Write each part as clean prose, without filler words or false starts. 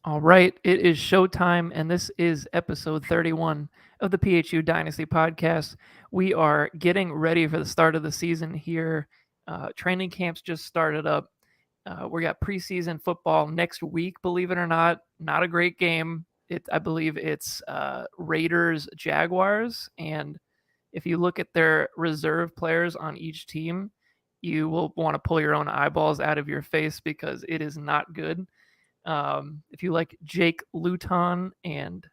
All right, it is showtime, and this is episode 31 of the PHU Dynasty podcast. We are getting ready for the start of the season here. Training camps just started up. We got preseason football next week, believe it or not. Not a great game. I believe it's Raiders Jaguars, and if you look at their reserve players on each team, you will want to pull your own eyeballs out of your face because it is not good. If you like Jake Luton and,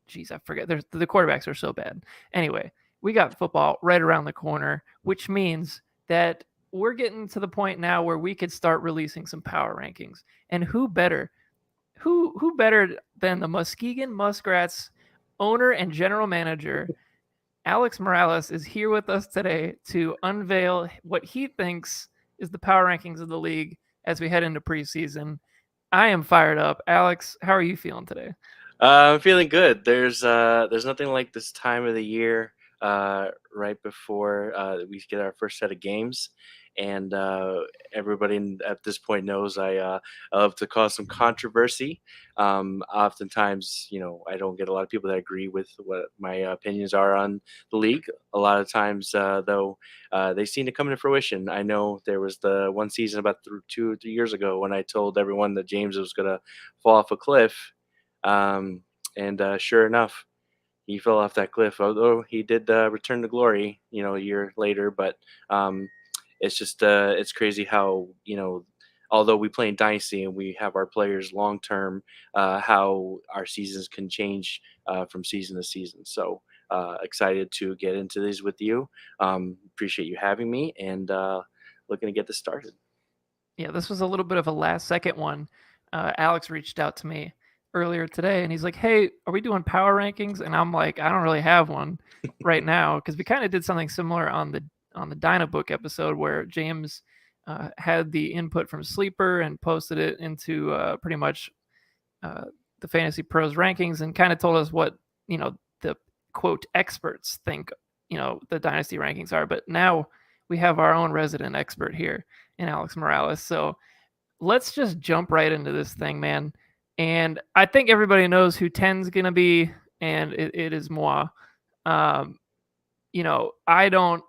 geez, I forget. The quarterbacks are so bad. Anyway, we got football right around the corner, which means that we're getting to the point now where we could start releasing some power rankings. And who better? Who better than the Muskegon Muskrats owner and general manager, Alex Morales, is here with us today to unveil what he thinks is the power rankings of the league as we head into preseason. I am fired up. Alex, how are you feeling today? I'm feeling good. There's nothing like this time of the year, right before we get our first set of games, and everybody at this point knows I love to cause some controversy. Oftentimes, I don't get a lot of people that agree with what my opinions are on the league. A lot of times, though, they seem to come to fruition. I know there was the one season about 2 or 3 years ago when I told everyone that James was going to fall off a cliff. And sure enough, he fell off that cliff. Although he did return to glory, a year later. But it's just it's crazy how although we play in dynasty and we have our players long term, how our seasons can change from season to season. So excited to get into these with you. Appreciate you having me, and looking to get this started. Yeah, this was a little bit of a last second one. Alex reached out to me earlier today and he's like, "Hey, are we doing power rankings?" And I'm like, "I don't really have one right now," because we kind of did something similar on the Dynabook episode where James had the input from Sleeper and posted it into pretty much uh, the Fantasy Pros rankings and kind of told us what the quote experts think the dynasty rankings are. But now we have our own resident expert here in Alex Morales. So let's just jump right into this thing, man. And I think everybody knows who 10's gonna be, and it is moi. Um, I don't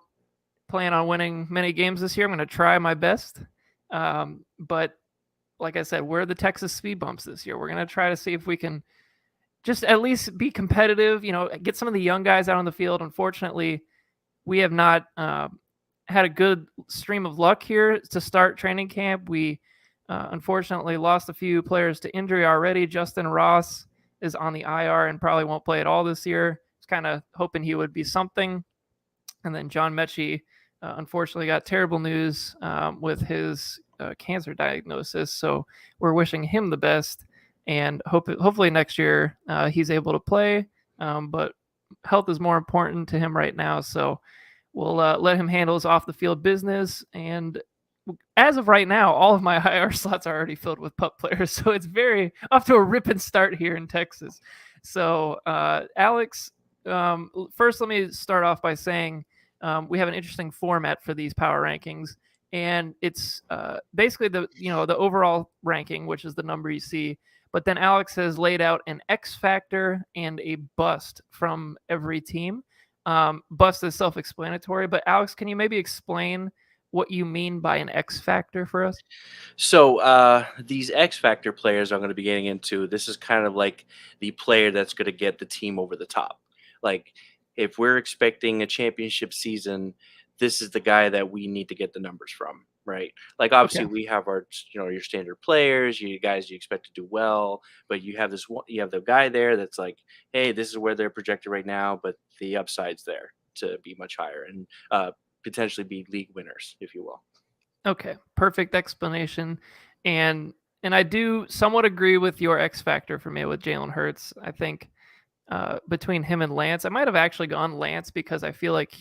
plan on winning many games this year. I'm gonna try my best. But like I said, we're the Texas speed bumps this year. We're gonna try to see if we can just at least be competitive. Get some of the young guys out on the field. Unfortunately, we have not had a good stream of luck here to start training camp. We unfortunately lost a few players to injury already. Justin Ross is on the IR and probably won't play at all this year. I was kind of hoping he would be something. And then John Mechie, unfortunately, got terrible news with his cancer diagnosis. So we're wishing him the best, and hopefully next year he's able to play. But health is more important to him right now, so we'll let him handle his off the field business. And as of right now, all of my IR slots are already filled with pup players, so it's very off to a ripping start here in Texas. So, Alex, first let me start off by saying we have an interesting format for these power rankings, and it's basically the overall ranking, which is the number you see. But then Alex has laid out an X factor and a bust from every team. Bust is self-explanatory, but Alex, can you maybe explain what you mean by an X factor for us? So these X Factor players I'm going to be getting into, this is kind of like the player that's going to get the team over the top. Like if we're expecting a championship season, this is the guy that we need to get the numbers from, right? Like obviously Okay. we have our your standard players, you guys you expect to do well, but you have this one, you have the guy there that's like, hey, this is where they're projected right now, but the upside's there to be much higher and potentially be league winners, if you will. Okay, perfect explanation. And I do somewhat agree with your X factor for me with Jalen Hurts. I think between him and Lance, I might have actually gone Lance because I feel like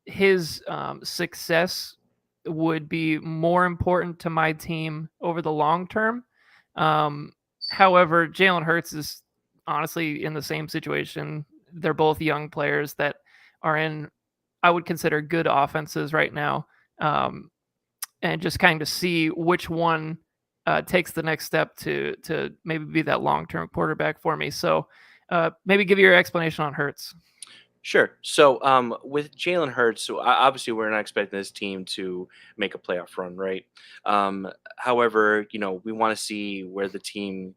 his success would be more important to my team over the long term. Um, However, Jalen Hurts is honestly in the same situation. They're both young players that are in, I would consider, good offenses right now. Um, and just kind of see which one takes the next step to maybe be that long-term quarterback for me. So maybe give your explanation on Hurts. Sure. So, with Jalen Hurts, so obviously we're not expecting this team to make a playoff run, right? However, we want to see where the team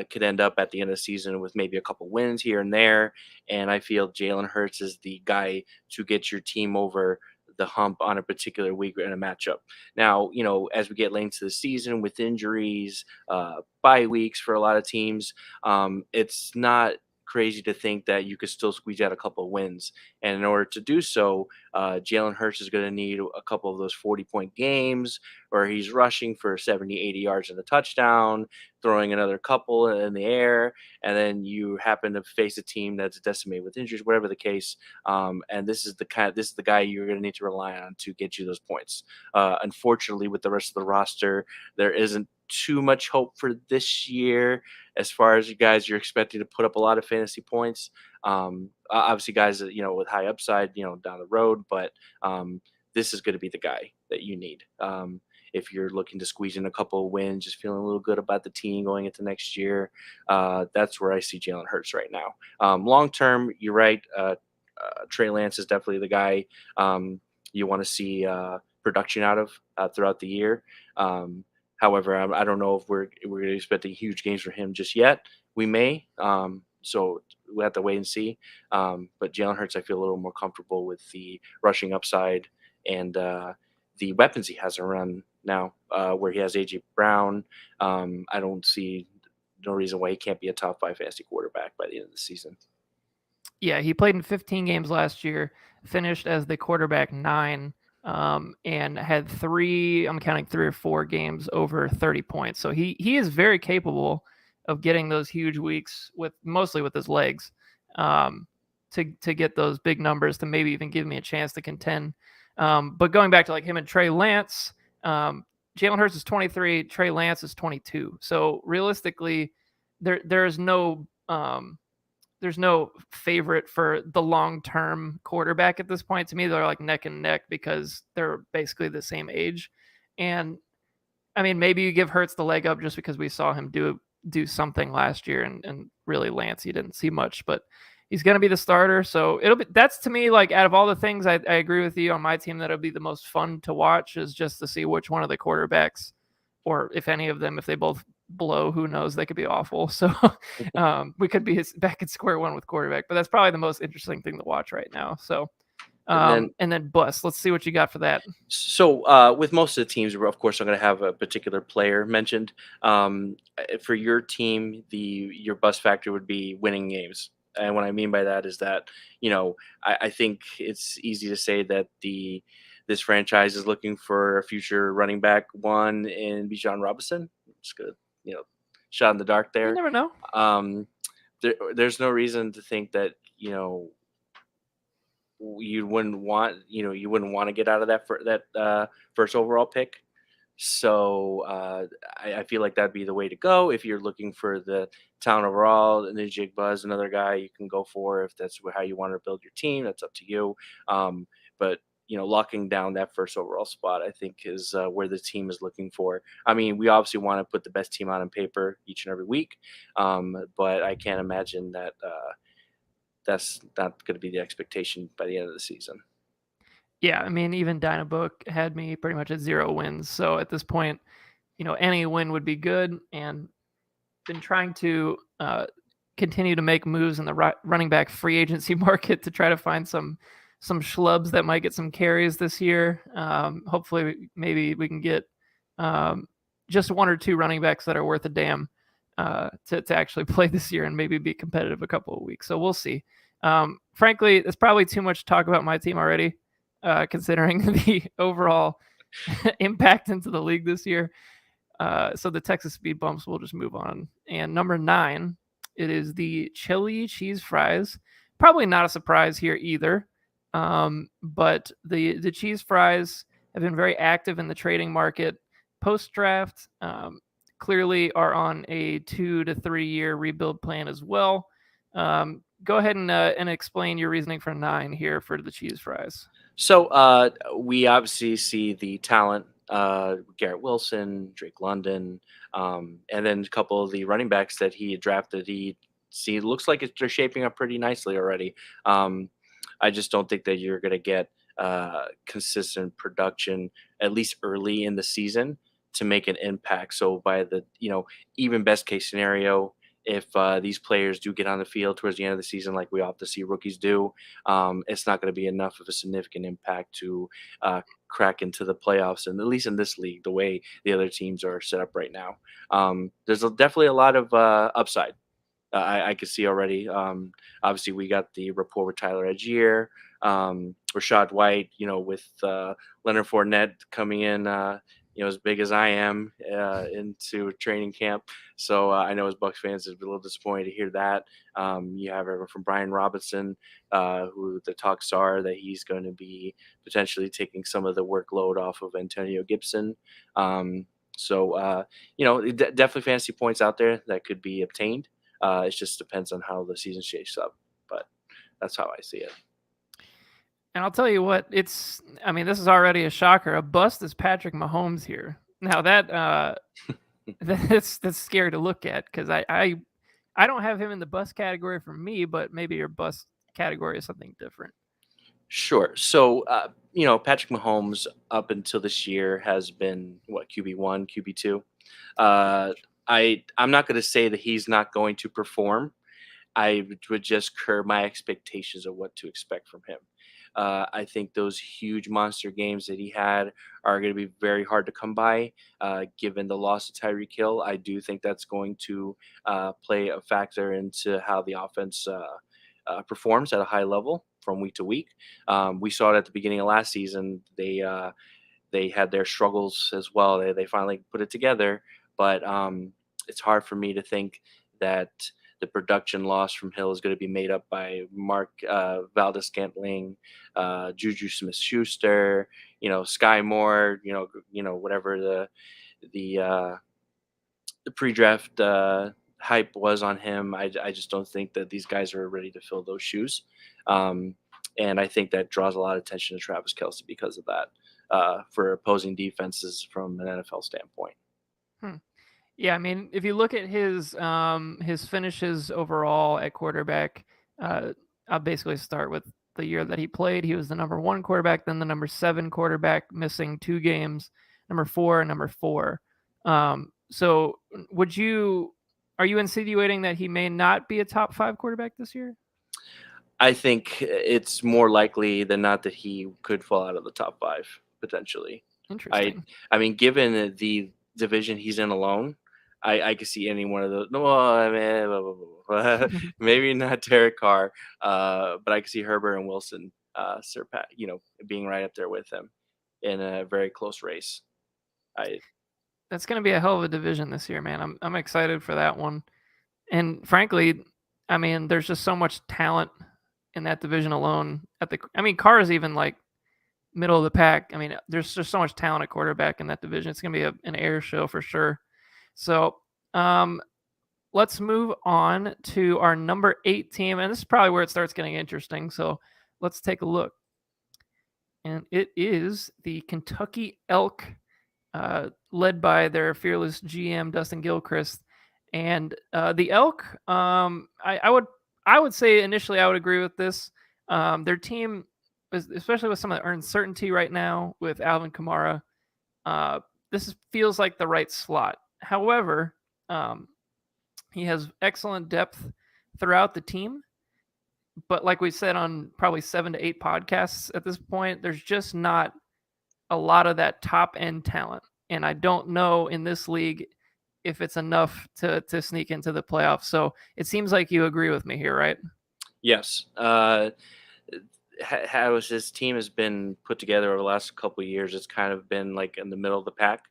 could end up at the end of the season with maybe a couple wins here and there. And I feel Jalen Hurts is the guy to get your team over the hump on a particular week in a matchup. Now, as we get late into the season with injuries, bye weeks for a lot of teams, it's not crazy to think that you could still squeeze out a couple of wins. And in order to do so, Jalen Hurts is going to need a couple of those 40-point games where he's rushing for 70, 80 yards and a touchdown, throwing another couple in the air, and then you happen to face a team that's decimated with injuries, whatever the case. And this is the guy you're going to need to rely on to get you those points. Unfortunately, with the rest of the roster, there isn't too much hope for this year as far as you guys you're expecting to put up a lot of fantasy points. Obviously, guys that with high upside, down the road, but this is going to be the guy that you need. If you're looking to squeeze in a couple of wins, just feeling a little good about the team going into next year, that's where I see Jalen Hurts right now. Long term, you're right. Trey Lance is definitely the guy you want to see production out of throughout the year. However, I don't know if we're expecting huge games for him just yet. We may, so we have to wait and see. But Jalen Hurts, I feel a little more comfortable with the rushing upside and the weapons he has around now, where he has AJ Brown. I don't see no reason why he can't be a top 5 fantasy quarterback by the end of the season. Yeah, he played in 15 games last year, finished as the quarterback 9. And had 3, I'm counting 3 or 4 games over 30 points. So he is very capable of getting those huge weeks mostly with his legs, to get those big numbers to maybe even give me a chance to contend. But going back to like him and Trey Lance, Jalen Hurts is 23, Trey Lance is 22. So realistically, there's no favorite for the long-term quarterback at this point. To me, they're like neck and neck because they're basically the same age. And I mean, maybe you give Hurts the leg up just because we saw him do something last year, and really Lance, you didn't see much, but he's going to be the starter. So that's to me, like out of all the things, I agree with you on my team, that'll be the most fun to watch is just to see which one of the quarterbacks, or if any of them, if they both blow, who knows, they could be awful. So we could be back at square one with quarterback, but that's probably the most interesting thing to watch right now. So and then Bus, let's see what you got for that. So with most of the teams, of course, I'm going to have a particular player mentioned. For your team, your bus factor would be winning games. And what I mean by that is that, I think it's easy to say that this franchise is looking for a future running back one in Bijan Robinson. Just gonna, shot in the dark there. You never know. There's no reason to think that, you wouldn't want to get out of that first overall pick. So I feel like that'd be the way to go if you're looking for the talent overall. And then Jig Buzz, another guy you can go for if that's how you want to build your team. That's up to you. But locking down that first overall spot, I think, is where the team is looking for. I mean, we obviously want to put the best team out on paper each and every week, but I can't imagine that that's not going to be the expectation by the end of the season. Yeah, I mean, even Dynabook had me pretty much at 0 wins. So at this point, any win would be good, and been trying to continue to make moves in the running back free agency market to try to find some schlubs that might get some carries this year. Hopefully, maybe we can get just 1 or 2 running backs that are worth a damn to actually play this year and maybe be competitive a couple of weeks. So we'll see. Frankly, it's probably too much to talk about my team already, considering the overall impact into the league this year. So the Texas speed bumps, we'll just move on. And number 9, it is the chili cheese fries. Probably not a surprise here either. But the cheese fries have been very active in the trading market post-draft. Clearly are on a 2 to 3 year rebuild plan as well. Go ahead and explain your reasoning for 9 here for the cheese fries. So we obviously see the talent Garrett Wilson, Drake London, and then a couple of the running backs that he had drafted. Looks like they're shaping up pretty nicely already. Um, I just don't think that you're going to get consistent production at least early in the season to make an impact. So by the even best case scenario, if these players do get on the field towards the end of the season, like we often see rookies do, it's not going to be enough of a significant impact to crack into the playoffs, and at least in this league, the way the other teams are set up right now. Definitely a lot of upside. I could see already. Obviously, we got the rapport with Tyler Edgier, Rashad White. With Leonard Fournette coming in, as big as I am into training camp. So I know as Bucs fans, is a little disappointed to hear that. You have everyone from Brian Robinson, who the talks are that he's going to be potentially taking some of the workload off of Antonio Gibson. Definitely fantasy points out there that could be obtained. It just depends on how the season shapes up, but that's how I see it. And I'll tell you what, this is already a shocker. A bust is Patrick Mahomes here. Now that's scary to look at, because I don't have him in the bust category for me, but maybe your bust category is something different. Sure. So, Patrick Mahomes up until this year has been QB1, QB2. I'm not going to say that he's not going to perform. I would just curb my expectations of what to expect from him. I think those huge monster games that he had are going to be very hard to come by, given the loss of Tyreek Hill. I do think that's going to play a factor into how the offense performs at a high level from week to week. We saw it at the beginning of last season. They had their struggles as well. They finally put it together, but it's hard for me to think that the production loss from Hill is going to be made up by Mark Valdez-Scantling, Juju Smith-Schuster, Sky Moore, whatever the pre-draft hype was on him. I just don't think that these guys are ready to fill those shoes. And I think that draws a lot of attention to Travis Kelce because of that, for opposing defenses from an NFL standpoint. Yeah, if you look at his finishes overall at quarterback, I'll basically start with the year that he played. He was the number 1 quarterback, then the number 7 quarterback, missing 2 games, number 4 and number 4. So are you insinuating that he may not be a top 5 quarterback this year? I think it's more likely than not that he could fall out of the top 5 potentially. Interesting. I mean, given the division he's in alone, I could see any one of those. No, maybe not Derek Carr, but I could see Herbert and Wilson being right up there with him in a very close race. That's going to be a hell of a division this year, man. I'm excited for that one. And frankly, there's just so much talent in that division alone. Carr is even like middle of the pack. There's just so much talent at quarterback in that division. It's going to be an air show for sure. So let's move on to our number 8 team. And this is probably where it starts getting interesting. So let's take a look. And it is the Kentucky Elk, led by their fearless GM, Dustin Gilchrist. And the Elk, I would say initially I would agree with this. Their team, especially with some of the uncertainty right now with Alvin Kamara, this feels like the right slot. However, he has excellent depth throughout the team. But like we said on probably 7 to 8 podcasts at this point, there's just not a lot of that top end talent. And I don't know in this league if it's enough to sneak into the playoffs. So it seems like you agree with me here, right? Yes. How his team has been put together over the last couple of years, it's kind of been like in the middle of the pack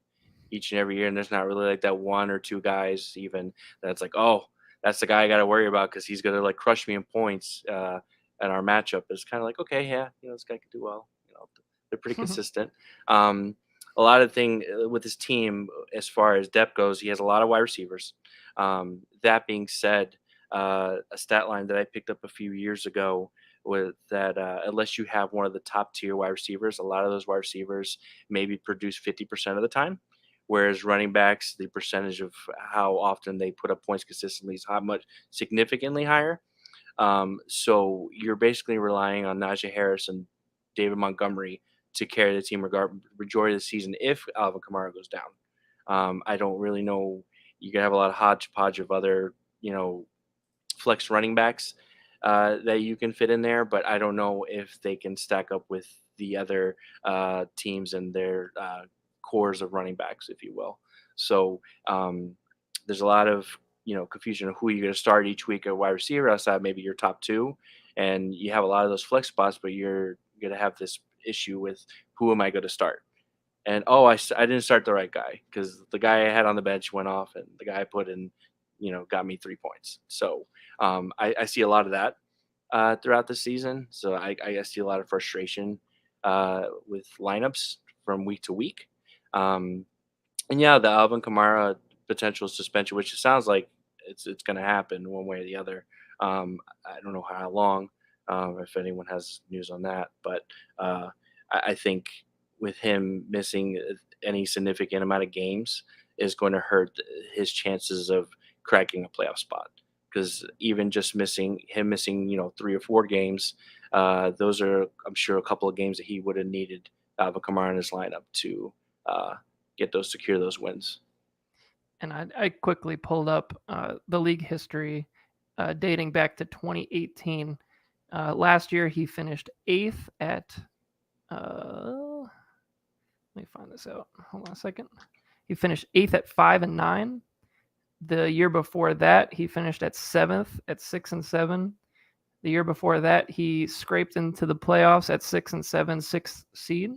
each and every year. And there's not really like that 1 or 2 guys even that's like, oh, that's the guy I got to worry about because he's going to like crush me in points. And our matchup is kind of like, okay, yeah, this guy could do well. They're pretty consistent. A lot of thing with his team, as far as depth goes, he has a lot of wide receivers. That being said, a stat line that I picked up a few years ago with that. Unless you have one of the top tier wide receivers, a lot of those wide receivers maybe produce 50% of the time, whereas running backs, the percentage of how often they put up points consistently is how much significantly higher. So you're basically relying on Najee Harris and David Montgomery to carry the team majority of the season if Alvin Kamara goes down. I don't really know. You can have a lot of hodgepodge of other, flex running backs that you can fit in there, but I don't know if they can stack up with the other teams and their cores of running backs, if you will. So there's a lot of confusion of who you're going to start each week at wide receiver outside maybe your top two, and you have a lot of those flex spots, but you're going to have this issue with who am I going to start? And I didn't start the right guy because the guy I had on the bench went off, and the guy I put in, got me 3 points. So I see a lot of that throughout the season. So I see a lot of frustration with lineups from week to week. And yeah, the Alvin Kamara potential suspension, which it sounds like it's going to happen one way or the other. I don't know how long, if anyone has news on that, but I think with him missing any significant amount of games is going to hurt his chances of cracking a playoff spot. Because even just missing 3 or 4 games, those are, I'm sure, a couple of games that he would have needed Alvin Kamara in his lineup to secure those wins. And I quickly pulled up the league history dating back to 2018. Last year, he finished 8th at. Let me find this out. Hold on a second. He finished 8th at 5-9. The year before that, he finished at 7th at 6-7. The year before that, he scraped into the playoffs at 6-7, 6th seed.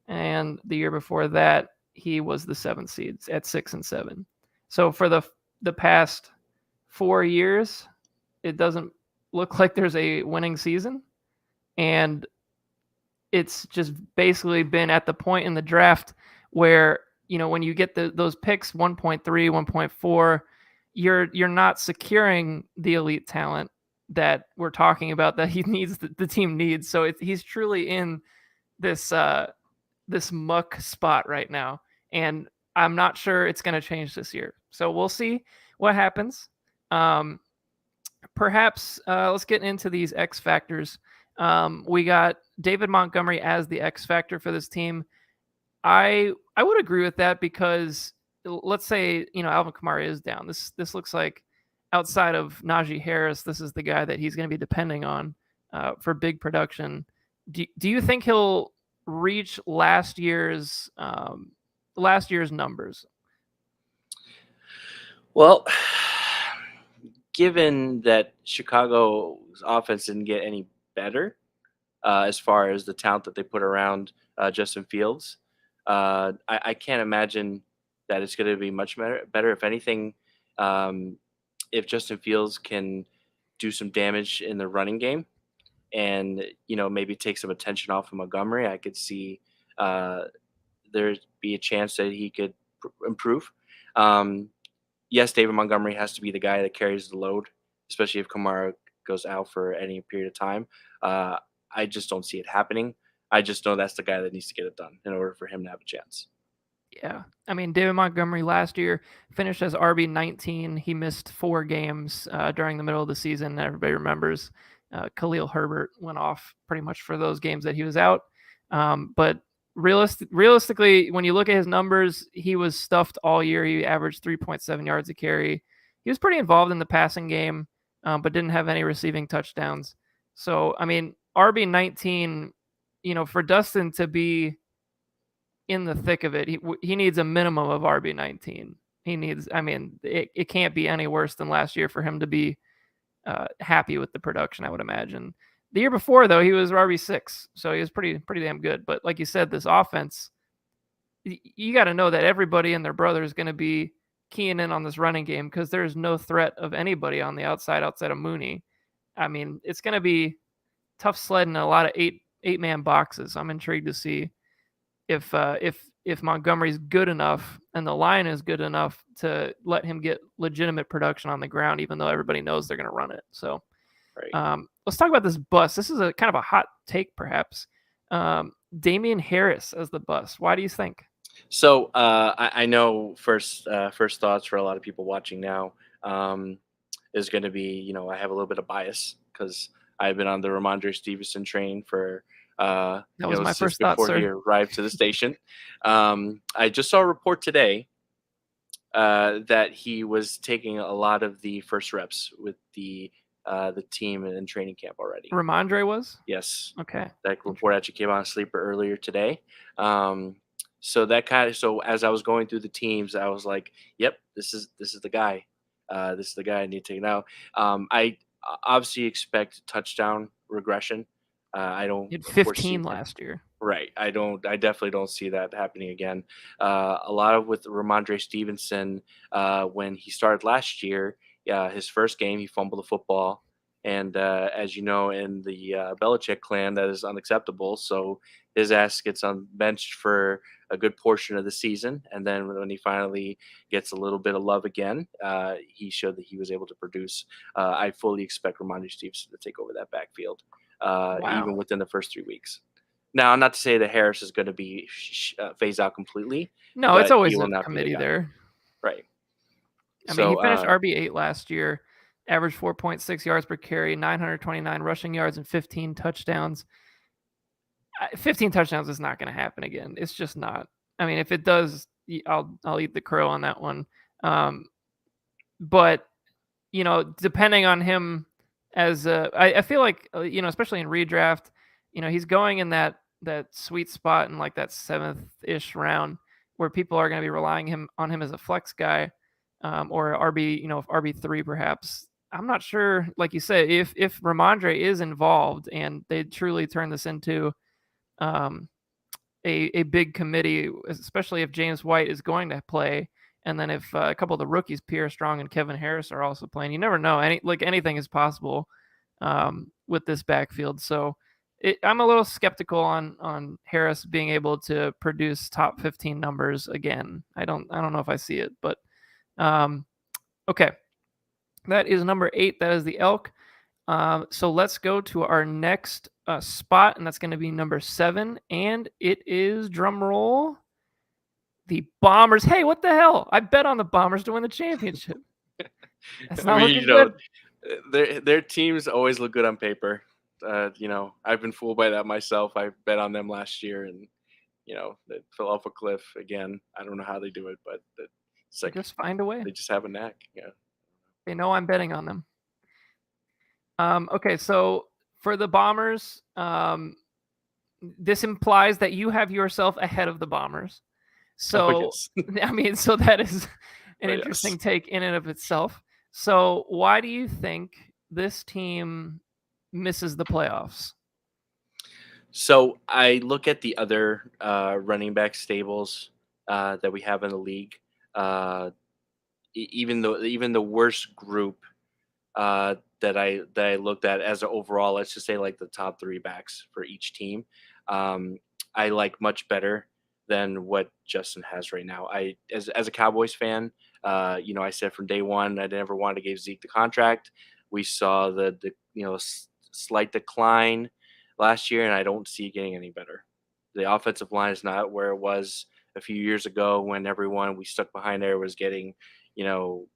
And the year before that, he was the 7th seed at 6-7. So for the past 4 years, it doesn't look like there's a winning season. And it's just basically been at the point in the draft where, when you get those picks 1.3, 1.4, you're not securing the elite talent that we're talking about that he needs, the team needs. So he's truly in this this muck spot right now, and I'm not sure it's going to change this year. So we'll see what happens. Perhaps let's get into these X factors. We got David Montgomery as the X factor for this team. I would agree with that because let's say Alvin Kamara is down. This looks like outside of Najee Harris, this is the guy that he's going to be depending on for big production. Do you think he'll reach last year's numbers? Well, given that Chicago's offense didn't get any better as far as the talent that they put around Justin Fields, I can't imagine that it's going to be much better. If anything, if Justin Fields can do some damage in the running game and, maybe take some attention off of Montgomery, I could see there'd be a chance that he could improve. Yes, David Montgomery has to be the guy that carries the load, especially if Kamara goes out for any period of time. I just don't see it happening. I just know that's the guy that needs to get it done in order for him to have a chance. Yeah. I mean, David Montgomery last year finished as RB19. He missed 4 games during the middle of the season. Everybody remembers Khalil Herbert went off pretty much for those games that he was out. But realistically, when you look at his numbers, he was stuffed all year. He averaged 3.7 yards a carry. He was pretty involved in the passing game, but didn't have any receiving touchdowns. So, I mean, RB19, for Dustin to be in the thick of it, he needs a minimum of RB19. He needs, it can't be any worse than last year for him to be happy with the production, I would imagine. The year before, though, he was RB6, so he was pretty damn good. But like you said, this offense, you got to know that everybody and their brother is going to be keying in on this running game because there's no threat of anybody on the outside of Mooney. I mean, it's going to be tough sledding a lot of eight-man boxes. I'm intrigued to see if Montgomery's good enough and the line is good enough to let him get legitimate production on the ground, even though everybody knows they're going to run it. So right. let's talk about this bust. This is a kind of a hot take, perhaps. Damian Harris as the bust. Why do you think? So I know first thoughts for a lot of people watching now is going to be, I have a little bit of bias because I've been on the Ramondre Stevenson train for That was my since first thought, before he sir. arrived to the station. I just saw a report today that he was taking a lot of the first reps with the team in training camp already. Ramondre was? Yes, Okay. that report actually came on Sleeper earlier today. Um, so as I was going through the teams, I was like, "Yep, this is the guy. This is the guy I need to take now." I obviously expect touchdown regression. I don't He had foresee 15 last year. right. I don't. I definitely don't see that happening again. A lot of with Ramondre Stevenson when he started last year. His first game he fumbled the football, and as you know, in the Belichick clan, that is unacceptable. So his ass gets on benched for a good portion of the season, and then when he finally gets a little bit of love again, he showed that he was able to produce. I fully expect Ramondre Stevenson to take over that backfield, even Wow. within the first 3 weeks. Now, not to say that Harris is going to be phased out completely, No, it's but he always will a not be the committee guy. there. Right. I mean, he So, finished RB8 last year, averaged 4.6 yards per carry, 929 rushing yards, and 15 touchdowns. 15 touchdowns is not going to happen again. It's just not. I mean, if it does, I'll eat the crow on that one. But depending on him I feel like especially in redraft, he's going in that sweet spot in like that 7th-ish round where people are going to be relying on him as a flex guy, or RB, RB3 perhaps. I'm not sure, like you said, if Ramondre is involved and they truly turn this into um, a big committee, especially if James White is going to play, and then if a couple of the rookies, Pierre Strong and Kevin Harris, are also playing. You never know. Anything is possible with this backfield. So I'm a little skeptical on Harris being able to produce top 15 numbers again. I don't know if I see it, but okay. That is number 8. That is the Elk. So let's go to our next spot, and that's going to be number 7, and it is, drum roll, the Bombers. Hey, what the hell? I bet on the Bombers to win the championship. That's not looking good. their teams always look good on paper. I've been fooled by that myself. I bet on them last year, and they fell off a cliff again. I don't know how they do it, but it's like Just find a way. they just have a knack. Yeah. They know I'm betting on them. Okay, so for the Bombers, this implies that you have yourself ahead of the Bombers. So, yes. I mean, so that is an interesting take in and of itself. So, why do you think this team misses the playoffs? So I look at the other running back stables that we have in the league. Even the worst group that I looked at as an overall, let's just say like the top 3 backs for each team, I like much better than what Justin has right now. As a Cowboys fan, I said from day one I never wanted to give Zeke the contract. We saw the slight decline last year, and I don't see it getting any better. The offensive line is not where it was a few years ago when everyone we stuck behind there was getting, you know,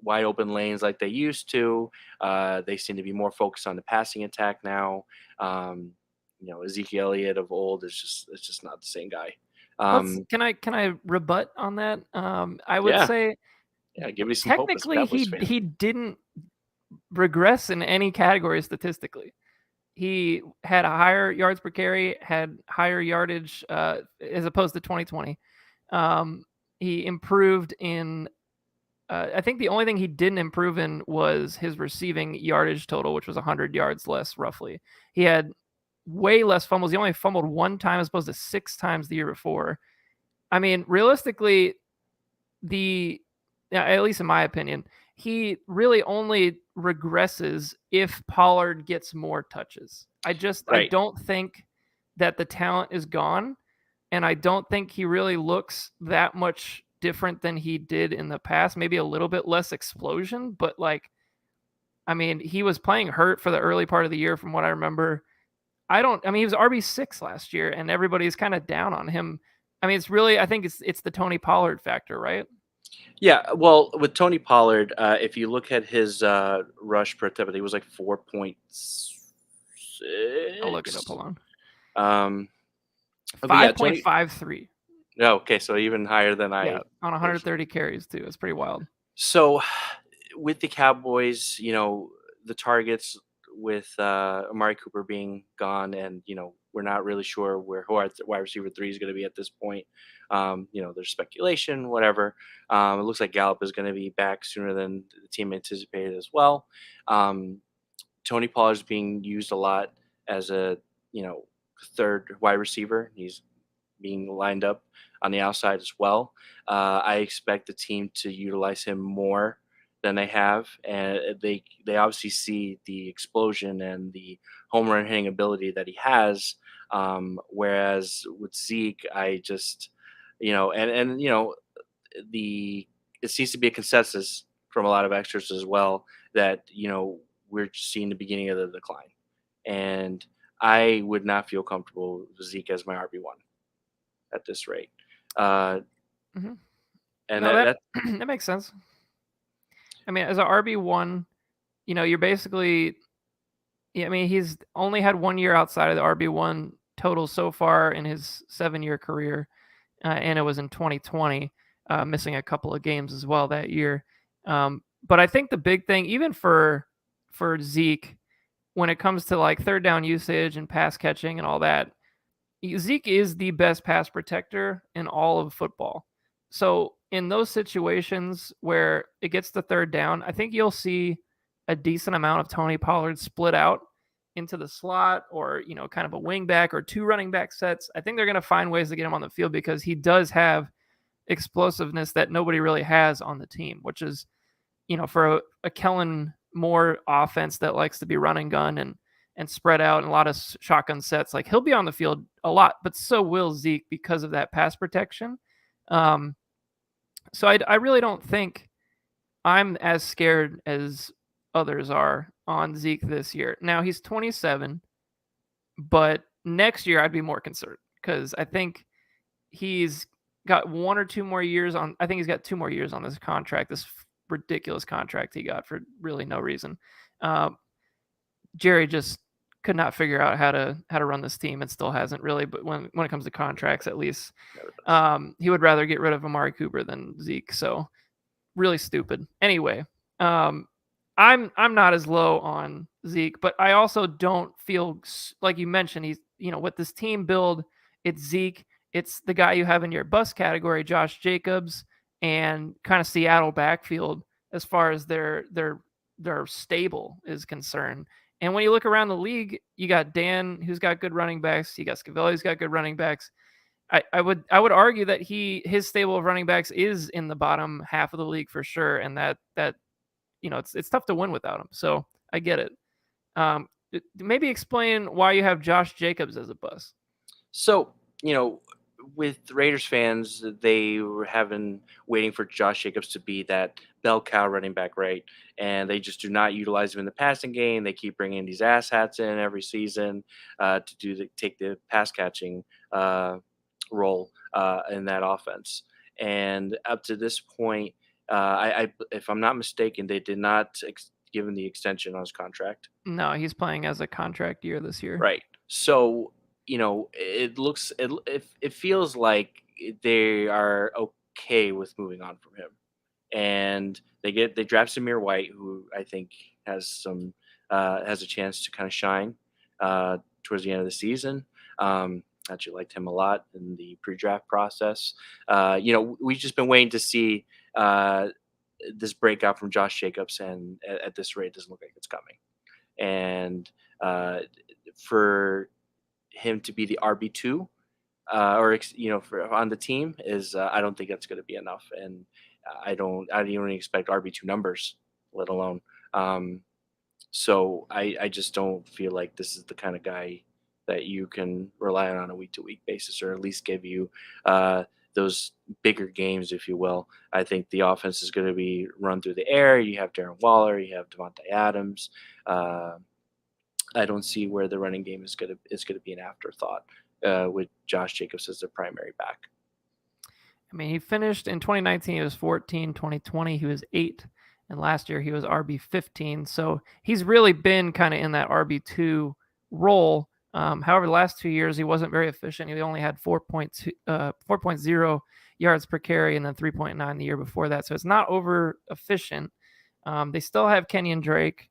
wide open lanes like they used to. They seem to be more focused on the passing attack now. Ezekiel Elliott of old is just not the same guy. Can I rebut on that? I would Yeah, say yeah, give me some hope as a technically Cowboys fan. he didn't regress in any category statistically. He had a higher yards per carry, had higher yardage as opposed to 2020. He improved in. I think the only thing he didn't improve in was his receiving yardage total, which was 100 yards less, roughly. He had way less fumbles. He only fumbled 1 time as opposed to 6 times the year before. I mean, realistically, at least in my opinion, he really only regresses if Pollard gets more touches. I don't think that the talent is gone, and I don't think he really looks that much different than he did in the past. Maybe a little bit less explosion, but like I mean, he was playing hurt for the early part of the year from what I remember. He was RB6 last year, and everybody's kind of down on him. I mean, I think it's the Tony Pollard factor, right? Yeah, well, with Tony Pollard, if you look at his rush per attempt, he was like 4.6. I'll look it up. Hold on. Um, but yeah, Tony. 5.53. No, okay, so even higher than Yeah, I. on 130 carries too. It's pretty wild. So, with the Cowboys, the targets with Amari Cooper being gone, and we're not really sure who our wide receiver 3 is going to be at this point. There's speculation, whatever. It looks like Gallup is going to be back sooner than the team anticipated as well. Tony Pollard is being used a lot as a third wide receiver. He's being lined up on the outside as well. I expect the team to utilize him more than they have, and they obviously see the explosion and the home run hitting ability that he has. Whereas with Zeke, I just the it seems to be a consensus from a lot of experts as well that we're just seeing the beginning of the decline, and I would not feel comfortable with Zeke as my RB1 at this rate. Mm-hmm. And No, that that makes sense. I mean, as a RB1, you're basically. Yeah, I mean, he's only had 1 year outside of the RB1 total so far in his 7-year career, and it was in 2020, missing a couple of games as well that year. But I think the big thing, even for Zeke, when it comes to like third down usage and pass catching and all that, Zeke is the best pass protector in all of football. So in those situations where it gets to third down, I think you'll see a decent amount of Tony Pollard split out into the slot or, kind of a wing back or 2 running back sets. I think they're going to find ways to get him on the field because he does have explosiveness that nobody really has on the team, which is, for a Kellen Moore offense that likes to be run and gun and spread out and a lot of shotgun sets, like he'll be on the field a lot, but so will Zeke because of that pass protection. So I really don't think I'm as scared as others are on Zeke this year. Now he's 27, but next year I'd be more concerned because I think he's got 1 or 2 more years on. I think he's got 2 more years on this contract. This ridiculous contract he got for really no reason. Jerry just could not figure out how to run this team and still hasn't really. But when it comes to contracts, at least, he would rather get rid of Amari Cooper than Zeke. So really stupid. Anyway, I'm not as low on Zeke, but I also don't feel like you mentioned he's with this team build. It's Zeke. It's the guy you have in your bust category, Josh Jacobs, and kind of Seattle backfield as far as their stable is concerned. And when you look around the league, you got Dan, who's got good running backs. You got Scavelli, who's got good running backs. I would argue that his stable of running backs is in the bottom half of the league for sure, and that it's tough to win without him. So I get it. Maybe explain why you have Josh Jacobs as a bust. So with Raiders fans, they were waiting for Josh Jacobs to be that bell cow running back, right? And they just do not utilize him in the passing game. They keep bringing these asshats in every season to take the pass catching role in that offense. And up to this point, if I'm not mistaken, they did not give him the extension on his contract. No, he's playing as a contract year this year. Right. So it feels like they are okay with moving on from him, and they draft Samir White, who I think has a chance to kind of shine towards the end of the season. Actually liked him a lot in the pre-draft process. We've just been waiting to see this breakout from Josh Jacobs, and at this rate, it doesn't look like it's coming. And for him to be the RB2 on the team is I don't think that's going to be enough, and I don't even expect RB2 numbers, let alone. So I just don't feel like this is the kind of guy that you can rely on a week-to-week basis, or at least give you those bigger games, if you will. I think the offense is going to be run through the air. You have Darren Waller, you have Devontae Adams. I don't see where the running game is going to be an afterthought with Josh Jacobs as the primary back. I mean, he finished in 2019, he was 14, 2020, he was 8, and last year he was RB15. So he's really been kind of in that RB2 role. However, the last 2 years, he wasn't very efficient. He only had 4.0 yards per carry and then 3.9 the year before that. So it's not over efficient. They still have Kenyon Drake.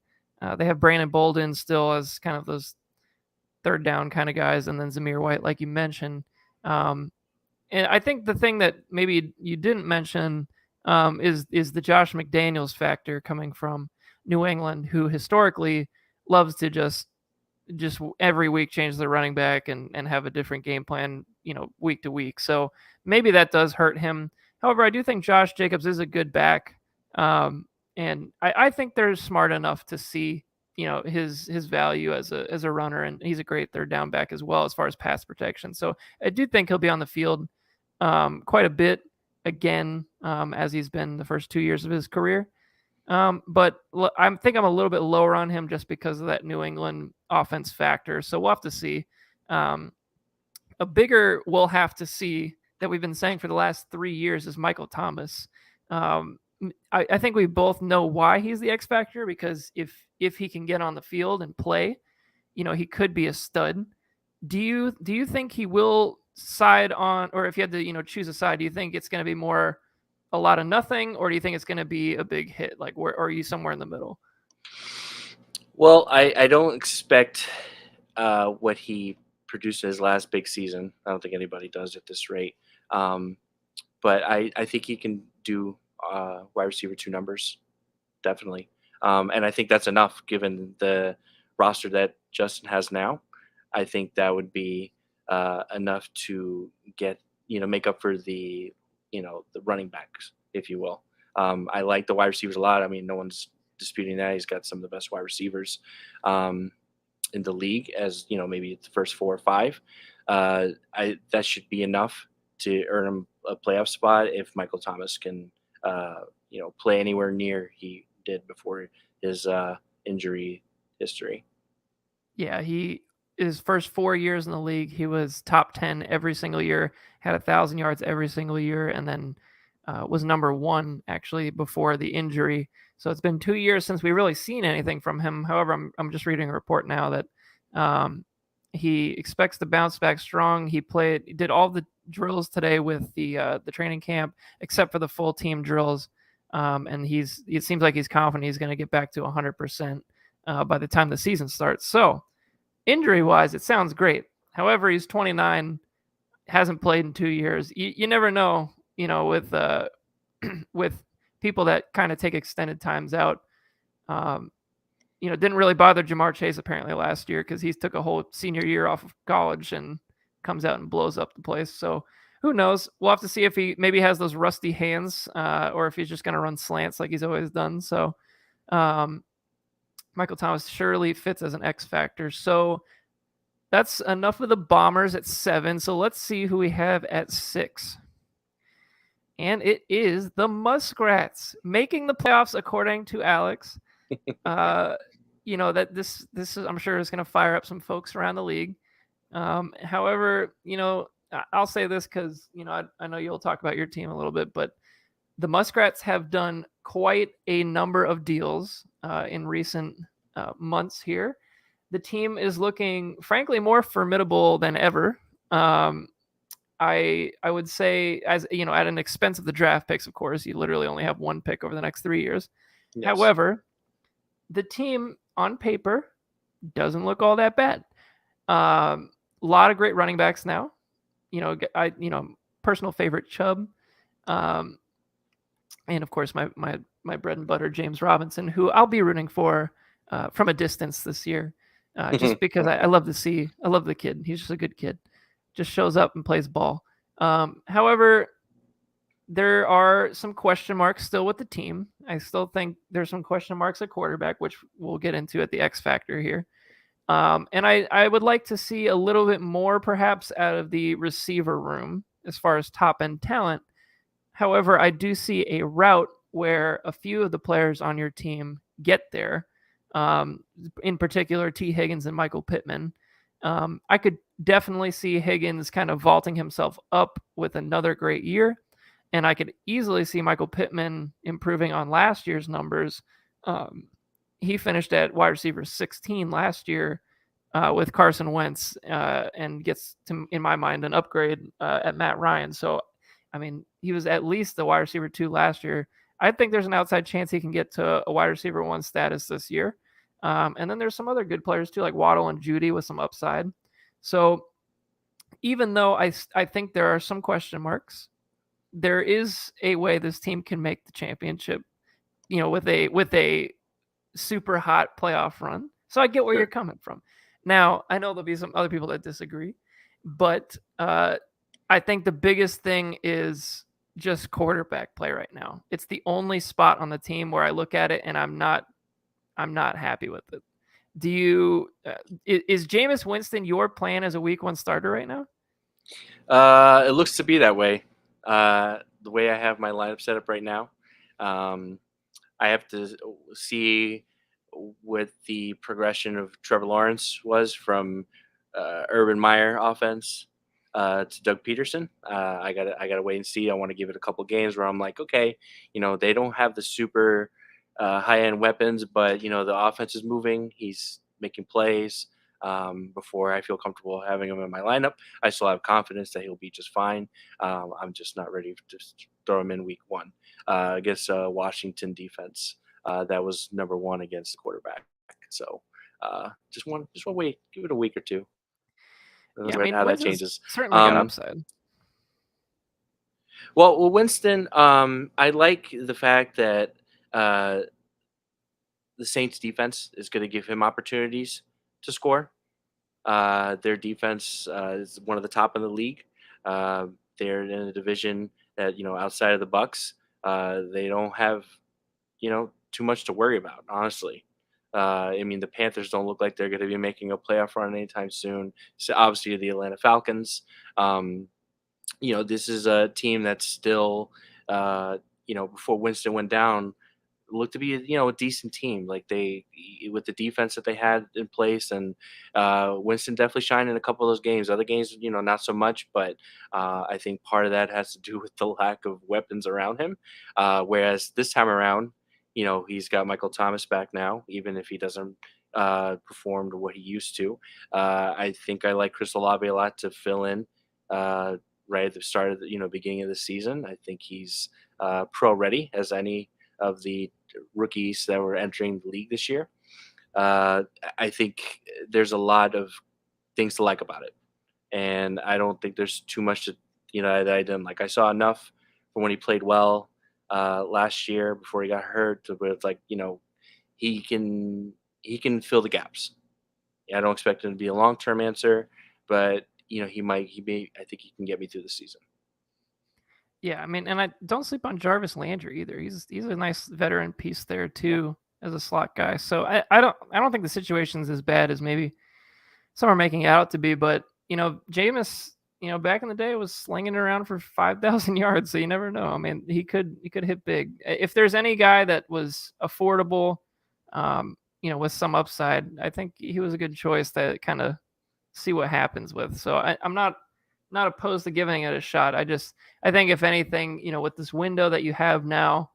They have Brandon Bolden still as kind of those third down kind of guys, and then Zamir White, like you mentioned. And I think the thing that maybe you didn't mention is the Josh McDaniels factor coming from New England, who historically loves to just every week change their running back and have a different game plan, week to week. So maybe that does hurt him. However, I do think Josh Jacobs is a good back. And I think they're smart enough to see, his value as a runner, and he's a great third down back as well as far as pass protection. So I do think he'll be on the field quite a bit again, as he's been the first 2 years of his career. But I think I'm a little bit lower on him just because of that New England offense factor. So we'll have to see. A bigger we'll have to see that we've been saying for the last 3 years is Michael Thomas. I think we both know why he's the X factor, because if he can get on the field and play, he could be a stud. Do you think he will side on, or if you had to, choose a side, do you think it's going to be more a lot of nothing, or do you think it's going to be a big hit? Like, where are you somewhere in the middle? Well, I don't expect what he produced in his last big season. I don't think anybody does at this rate. But I think he can do wide receiver 2 numbers, definitely. And I think that's enough given the roster that Justin has now. I think that would be enough to get, make up for the running backs, if you will. I like the wide receivers a lot. I mean, no one's disputing that. He's got some of the best wide receivers in the league, as maybe the first 4 or 5. That should be enough to earn him a playoff spot if Michael Thomas can play anywhere near he did before his injury history. Yeah, his first 4 years in the league, he was top 10 every single year, had 1,000 yards every single year, and then was number 1 actually before the injury. So it's been 2 years since we really seen anything from him. However, I'm just reading a report now that he expects to bounce back strong. He did all the drills today with the training camp, except for the full team drills. And it seems like he's confident he's going to get back to 100% by the time the season starts. So injury-wise, it sounds great. However, he's 29, hasn't played in 2 years. You never know, with with people that kind of take extended times out. Didn't really bother Jamar Chase apparently last year because he took a whole senior year off of college and comes out and blows up the place. So who knows? We'll have to see if he maybe has those rusty hands or if he's just going to run slants like he's always done. So Michael Thomas surely fits as an X factor. So that's enough of the Bombers at 7. So let's see who we have at 6. And it is the Muskrats making the playoffs, according to Alex. That this is, I'm sure, is going to fire up some folks around the league. However, I'll say this because, I know you'll talk about your team a little bit, but the Muskrats have done quite a number of deals in recent months here. The team is looking, frankly, more formidable than ever. I would say, as at an expense of the draft picks, of course. You literally only have 1 pick over the next 3 years. Yes. However, the team on paper doesn't look all that bad. A lot of great running backs now. Personal favorite Chubb, and of course my bread and butter James Robinson, who I'll be rooting for from a distance this year, just because I love the kid. He's just a good kid. Just shows up and plays ball. However, there are some question marks still with the team. I still think there's some question marks at quarterback, which we'll get into at the X Factor here. And I would like to see a little bit more perhaps out of the receiver room as far as top end talent. However, I do see a route where a few of the players on your team get there. In particular, T. Higgins and Michael Pittman. I could definitely see Higgins kind of vaulting himself up with another great year. And I could easily see Michael Pittman improving on last year's numbers. He finished at wide receiver 16 last year with Carson Wentz and gets, to, in my mind, an upgrade at Matt Ryan. So, I mean, he was at least the wide receiver 2 last year. I think there's an outside chance he can get to a wide receiver 1 status this year. And then there's some other good players too, like Waddle and Judy with some upside. So even though I think there are some question marks, there is a way this team can make the championship, with a super hot playoff run. So I get where you're coming from. Now, I know there'll be some other people that disagree, but I think the biggest thing is just quarterback play right now. It's the only spot on the team where I look at it and I'm not happy with it. Do you is Jameis Winston your plan as a week 1 starter right now? It looks to be that way. The way I have my lineup set up right now, I have to see what the progression of Trevor Lawrence was from Urban Meyer offense to Doug Peterson. I gotta wait and see. I want to give it a couple games where I'm like, okay, they don't have the super high end weapons, but the offense is moving. He's making plays. Before I feel comfortable having him in my lineup, I still have confidence that he'll be just fine. I'm just not ready to just throw him in week 1 against Washington defense. That was number 1 against the quarterback. So just want to wait, give it a week or 2. Yeah, I mean, how that Winston's changes. certainly got upside. Well, Winston, I like the fact that the Saints defense is going to give him opportunities to score. Their defense is one of the top in the league. They're in a division that, outside of the Bucks, they don't have, too much to worry about, honestly. I mean, the Panthers don't look like they're going to be making a playoff run anytime soon. So obviously, the Atlanta Falcons. This is a team that's still, before Winston went down, looked to be a decent team. Like with the defense that they had in place, and Winston definitely shined in a couple of those games. Other games, not so much. But I think part of that has to do with the lack of weapons around him. Whereas this time around, he's got Michael Thomas back now, even if he doesn't perform to what he used to. I think I like Chris Olave a lot to fill in right at the start of the beginning of the season. I think he's pro ready as any of the rookies that were entering the league this year. I think there's a lot of things to like about it, and I don't think there's too much to that I didn't like. I saw enough from when he played well last year before he got hurt, to where it's like he can fill the gaps. I don't expect him to be a long-term answer, but he may. I think he can get me through the season. Yeah, I mean, and I don't sleep on Jarvis Landry either. He's a nice veteran piece there too as a slot guy. So I don't think the situation's as bad as maybe some are making it out to be. But Jameis, back in the day was slinging around for 5,000 yards. So you never know. I mean, he could hit big. If there's any guy that was affordable, with some upside, I think he was a good choice to kind of see what happens with. So I'm not opposed to giving it a shot. I think if anything, with this window that you have now,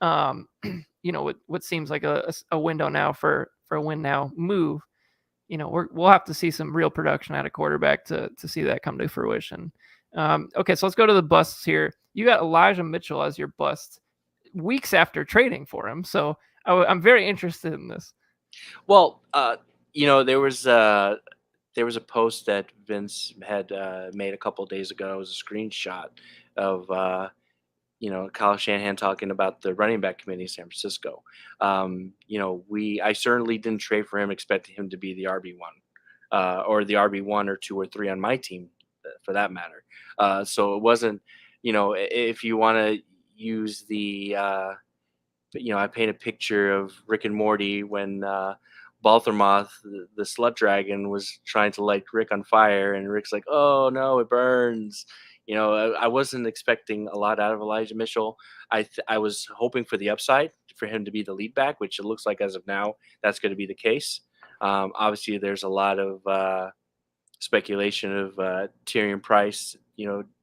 what seems like a window now for a win now move, we'll have to see some real production out of quarterback to see that come to fruition. Okay, so let's go to the busts here. You got Elijah Mitchell as your bust weeks after trading for him. So I'm very interested in this. Well, there was a post that Vince had made a couple of days ago. It was a screenshot of Kyle Shanahan talking about the running back committee in San Francisco. I certainly didn't trade for him expecting him to be the RB1 or the RB1 or 2 or 3 on my team, for that matter. So it wasn't, if you want to use the, I paint a picture of Rick and Morty when Balthermoth, the slut dragon, was trying to light Rick on fire, and Rick's like, "Oh no, it burns," I wasn't expecting a lot out of Elijah Mitchell. I was hoping for the upside for him to be the lead back, which it looks like as of now that's going to be the case. Obviously, there's a lot of speculation of Tyrion Price,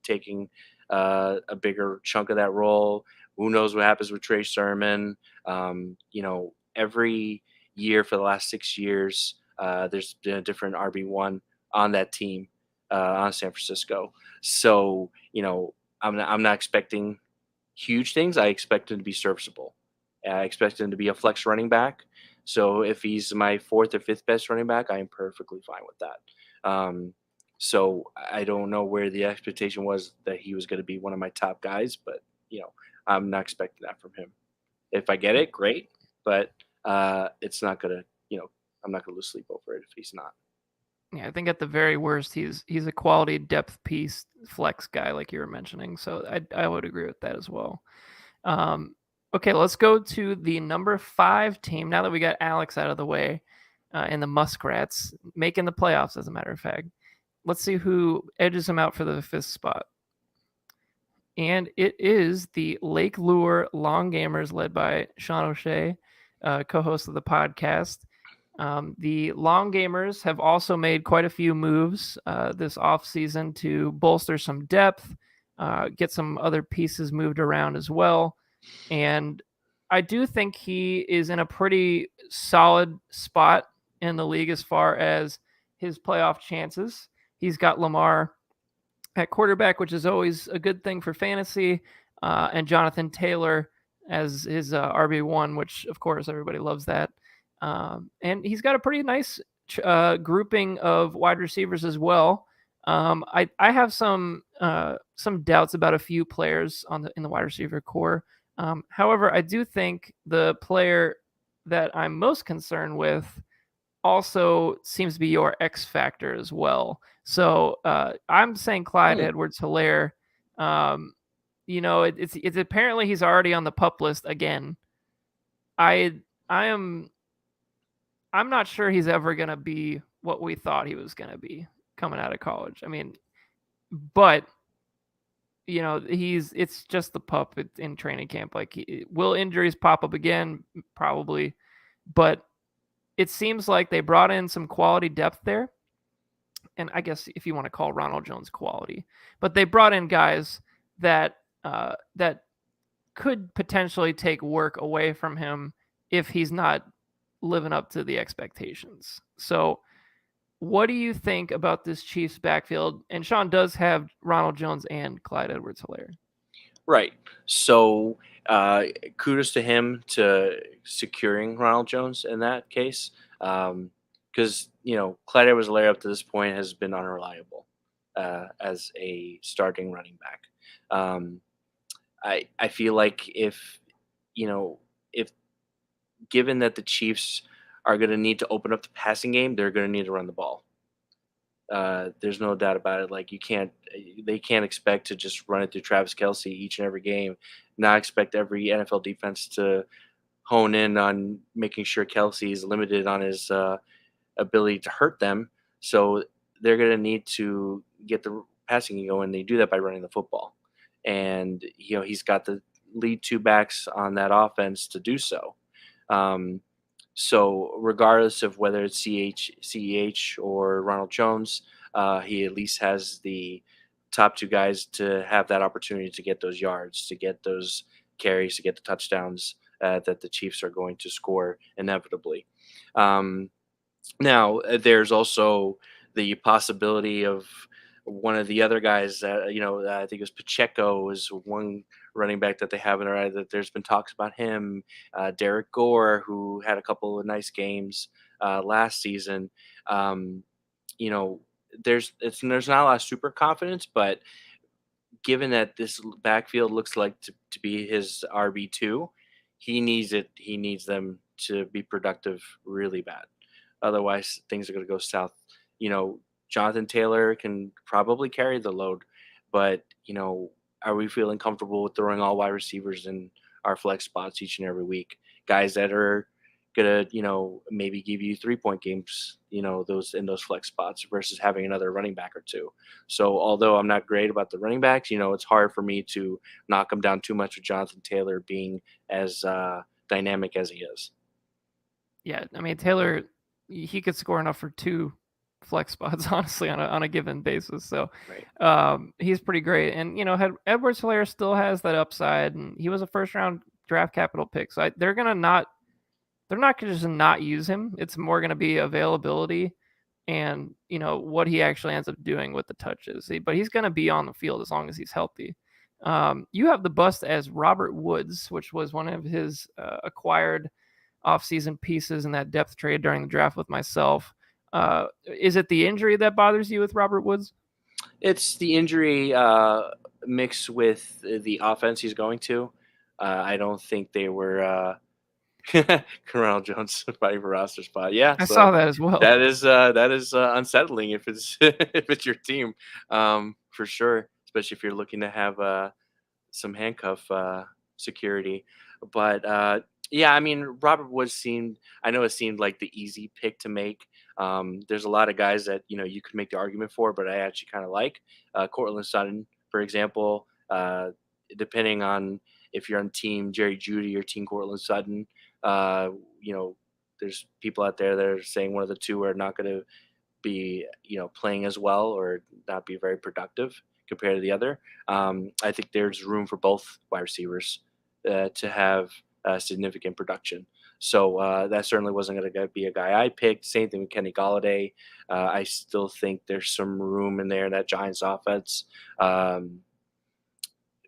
taking a bigger chunk of that role. Who knows what happens with Trey Sermon? Every year for the last 6 years, there's been a different RB1 on that team on San Francisco. So, I'm not expecting huge things. I expect him to be serviceable. I expect him to be a flex running back. So if he's my fourth or fifth best running back, I am perfectly fine with that. So I don't know where the expectation was that he was going to be one of my top guys, but I'm not expecting that from him. If I get it, great, but it's not gonna, I'm not gonna lose sleep over it if he's not. Yeah, I think at the very worst, he's a quality depth piece flex guy, like you were mentioning. So I would agree with that as well. Okay, let's go to the number 5 team. Now that we got Alex out of the way, and the Muskrats making the playoffs, as a matter of fact, let's see who edges them out for the 5th spot. And it is the Lake Lure Long Gamers, led by Sean O'Shea, co-host of the podcast. The Long Gamers have also made quite a few moves this offseason to bolster some depth, get some other pieces moved around as well. And I do think he is in a pretty solid spot in the league as far as his playoff chances. He's got Lamar at quarterback, which is always a good thing for fantasy, and Jonathan Taylor as his RB1, which, of course, everybody loves that. And he's got a pretty nice grouping of wide receivers as well. I have some doubts about a few players in the wide receiver core. However, I do think the player that I'm most concerned with also seems to be your X factor as well. So I'm saying Clyde Edwards-Helaire. It's apparently he's already on the PUP list again. I'm not sure he's ever going to be what we thought he was going to be coming out of college. I mean, but it's just the PUP in training camp. Like, will injuries pop up again? Probably, but it seems like they brought in some quality depth there. And I guess if you want to call Ronald Jones quality, but they brought in guys that could potentially take work away from him if he's not living up to the expectations. So what do you think about this Chiefs backfield? And Sean does have Ronald Jones and Clyde Edwards-Helaire. Right. So kudos to him to securing Ronald Jones in that case. Because, Clyde Edwards-Helaire up to this point has been unreliable as a starting running back. I feel like if given that the Chiefs are going to need to open up the passing game, they're going to need to run the ball. There's no doubt about it. Like, they can't expect to just run it through Travis Kelce each and every game. Not expect every NFL defense to hone in on making sure Kelce is limited on his ability to hurt them. So they're going to need to get the passing game going. They do that by running the football. And, he's got the lead 2 backs on that offense to do so. So regardless of whether it's CEH or Ronald Jones, he at least has the top 2 guys to have that opportunity to get those yards, to get those carries, to get the touchdowns that the Chiefs are going to score inevitably. Now, there's also the possibility of one of the other guys that, I think it was Pacheco is one running back that they have in their eye, that there's been talks about him. Derek Gore, who had a couple of nice games last season. There's not a lot of super confidence, but given that this backfield looks like to be his RB2, he needs it. He needs them to be productive really bad. Otherwise, things are going to go south. Jonathan Taylor can probably carry the load, but, are we feeling comfortable with throwing all wide receivers in our flex spots each and every week? Guys that are gonna, maybe give you 3-point games, those in those flex spots versus having another running back or two. So although I'm not great about the running backs, it's hard for me to knock him down too much with Jonathan Taylor being as dynamic as he is. Yeah, I mean Taylor, he could score enough for 2 flex spots honestly on a given basis. So Right. he's pretty great. And Edwards-Helaire still has that upside, and he was a first round draft capital pick. So they're not going to just not use him. It's more going to be availability and what he actually ends up doing with the touches. But he's going to be on the field as long as he's healthy. You have the bust as Robert Woods, which was one of his acquired offseason pieces in that depth trade during the draft with myself. Is it the injury that bothers you with Robert Woods? It's the injury mixed with the offense he's going to. I don't think they were Ronald Jones fighting for roster spot. Yeah, I so saw that as well. that is unsettling if it's if it's your team, for sure. Especially if you're looking to have some handcuff security. But yeah, I mean, Robert Woods seemed. I know it seemed like the easy pick to make. There's a lot of guys that you could make the argument for, but I actually kind of like Cortland Sutton, for example. Depending on if you're on team Jerry Jeudy or team Cortland Sutton, uh, there's people out there that are saying one of the two are not going to be playing as well or not be very productive compared to the other. I think there's room for both wide receivers to have significant production. So that certainly wasn't going to be a guy I picked. Same thing with Kenny Galladay. I still think there's some room in there in that Giants offense.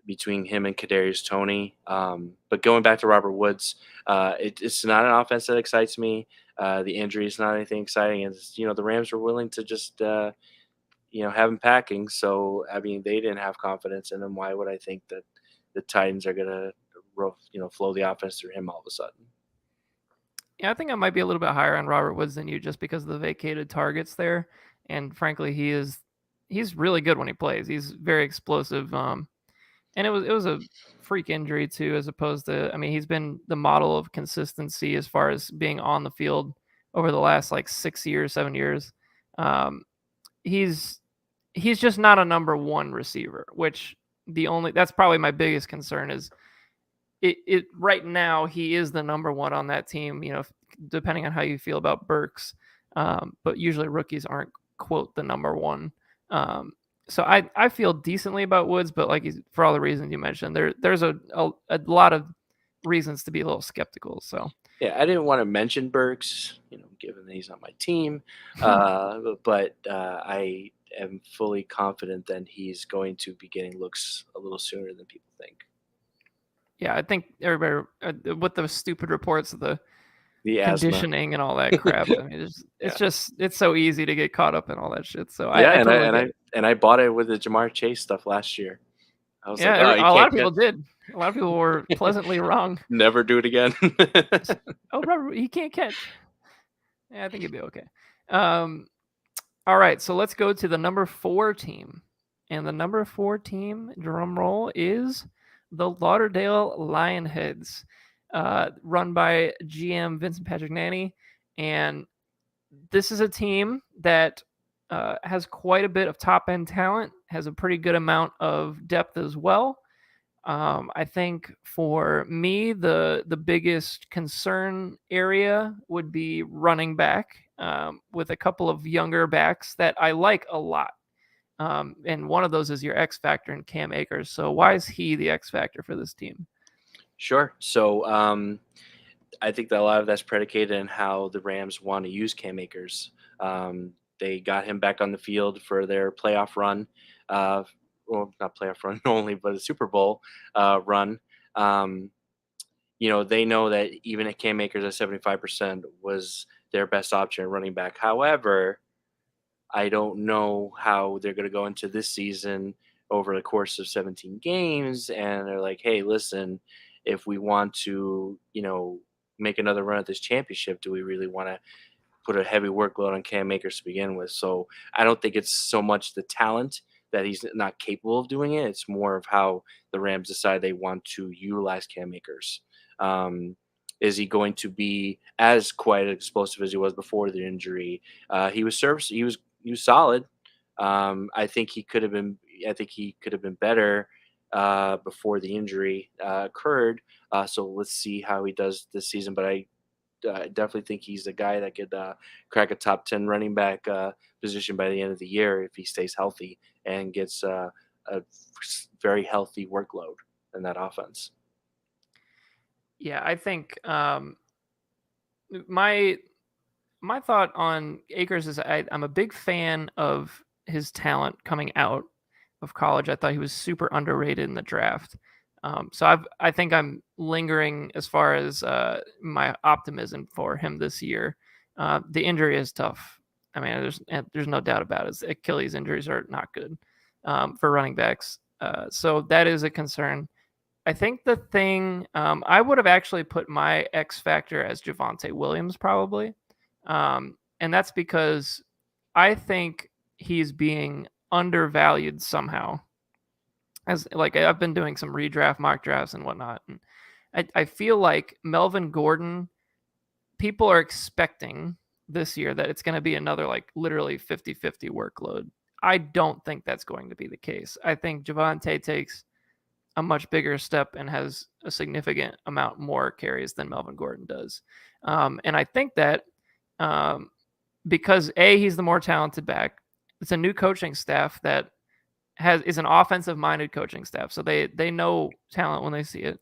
Between him and Kadarius Toney. But going back to Robert Woods, it's not an offense that excites me. The injury is not anything exciting, and the Rams were willing to just have him packing. So I mean, they didn't have confidence in him. Why would I think that the Titans are gonna flow the offense through him all of a sudden? Yeah, I think I might be a little bit higher on Robert Woods than you just because of the vacated targets there. And frankly, he's really good when he plays. He's very explosive. And it was a freak injury too, as opposed to, I mean, he's been the model of consistency as far as being on the field over the last like 6 years, 7 years. Um, he's he's just not a number one receiver, which that's probably my biggest concern is it right now he is the number one on that team, depending on how you feel about Burks. But usually rookies aren't quote the number one. So I feel decently about Woods, but like for all the reasons you mentioned, there's a lot of reasons to be a little skeptical. So Yeah, I didn't want to mention Burks, given that he's on my team, but I am fully confident that he's going to be getting looks a little sooner than people think. yeah, I think everybody with those stupid reports of the The asthma. conditioning and all that crap. I mean, it's so easy to get caught up in all that shit. So Yeah, I and I totally and get I it. and I bought it with the Jamar Chase stuff last year. I was like, Yeah, "Oh, you a lot can't of people catch. did. A lot of people were pleasantly wrong. Never do it again." Oh, Robert, he can't catch. Yeah, I think he'd be okay. Um, all right, so let's go to the number 4 team. And the number 4 team, drum roll, is the Lauderdale Lionheads, run by GM Vincent Patrick Nanny. And this is a team that has quite a bit of top end talent, has a pretty good amount of depth as well. I think for me, the biggest concern area would be running back, with a couple of younger backs that I like a lot. And one of those is your X factor in Cam Akers. So why is he the X factor for this team? Sure. So I think that a lot of that's predicated on how the Rams want to use Cam Akers. They got him back on the field for their playoff run. Well, not playoff run only, but a Super Bowl run. Um, they know that even at Cam Akers at 75% was their best option at running back. However, I don't know how they're going to go into this season over the course of 17 games. And they're like, hey, listen, if we want to, make another run at this championship, do we really want to put a heavy workload on Cam Akers to begin with? So I don't think it's so much the talent that he's not capable of doing it. It's more of how the Rams decide they want to utilize Cam Akers. Is he going to be as quite explosive as he was before the injury? He was service. He was solid. I think he could have been. I think he could have been better before the injury occurred. So let's see how he does this season. But I definitely think he's a guy that could crack a top 10 running back position by the end of the year if he stays healthy and gets a very healthy workload in that offense. Yeah, I think my my thought on Akers is I'm a big fan of his talent coming out of college. I thought he was super underrated in the draft. So I think I'm lingering as far as my optimism for him this year. The injury is tough. I mean, there's no doubt about it. Achilles injuries are not good for running backs. So that is a concern. I think the thing I would have actually put my X factor as Javonte Williams probably, and that's because I think he's being undervalued somehow. As like I've been doing some redraft mock drafts and whatnot, and I feel like Melvin Gordon. People are expecting this year that it's going to be another like literally 50-50 workload. I don't think that's going to be the case. I think Javonte takes a much bigger step and has a significant amount more carries than Melvin Gordon does. And I think that because he's the more talented back. It's a new coaching staff that is an offensive minded coaching staff. So they know talent when they see it.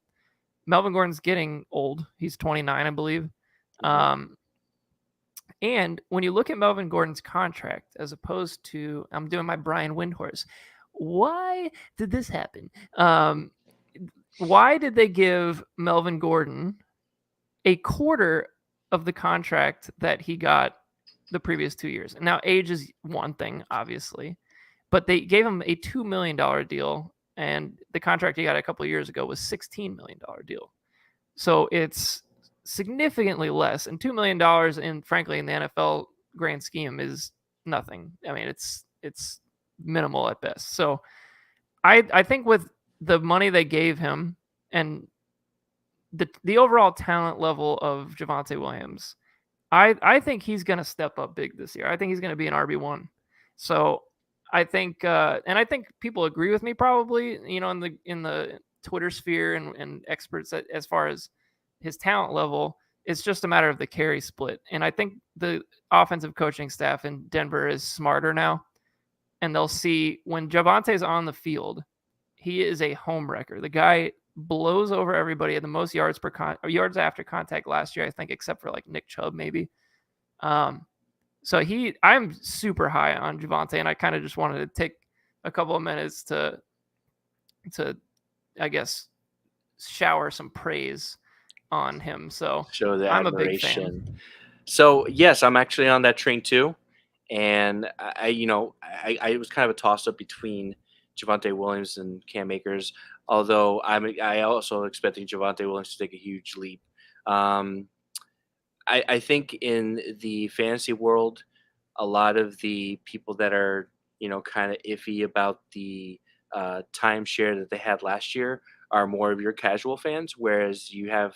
Melvin Gordon's getting old. He's 29, I believe. And when you look at Melvin Gordon's contract, as opposed to, I'm doing my Brian Windhorse. Why did this happen? Why did they give Melvin Gordon a quarter of the contract that he got the previous 2 years? Now, age is one thing, obviously, but they gave him a $2 million deal, and the contract he got a couple of years ago was $16 million deal. So it's significantly less, and $2 million in, frankly, in the NFL grand scheme is nothing. I mean, it's minimal at best. So I think with the money they gave him and the overall talent level of Javonte Williams, I think he's going to step up big this year. I think he's going to be an RB1. So I think, and I think people agree with me probably, in the Twitter sphere and experts as far as his talent level. It's just a matter of the carry split. And I think the offensive coaching staff in Denver is smarter now. And they'll see when Javonte's on the field, he is a home wrecker. The guy blows over everybody at the most yards yards after contact last year, I think, except for like Nick Chubb maybe. So I'm super high on Javonte, and I kind of just wanted to take a couple of minutes to I guess shower some praise on him. So Show the I'm a big admiration. fan. So yes, I'm actually on that train too, and I was kind of a toss up between Javonte Williams and Cam Akers. Although I also expecting Javonte Williams to take a huge leap. I think in the fantasy world, a lot of the people that are kind of iffy about the timeshare that they had last year are more of your casual fans, whereas you have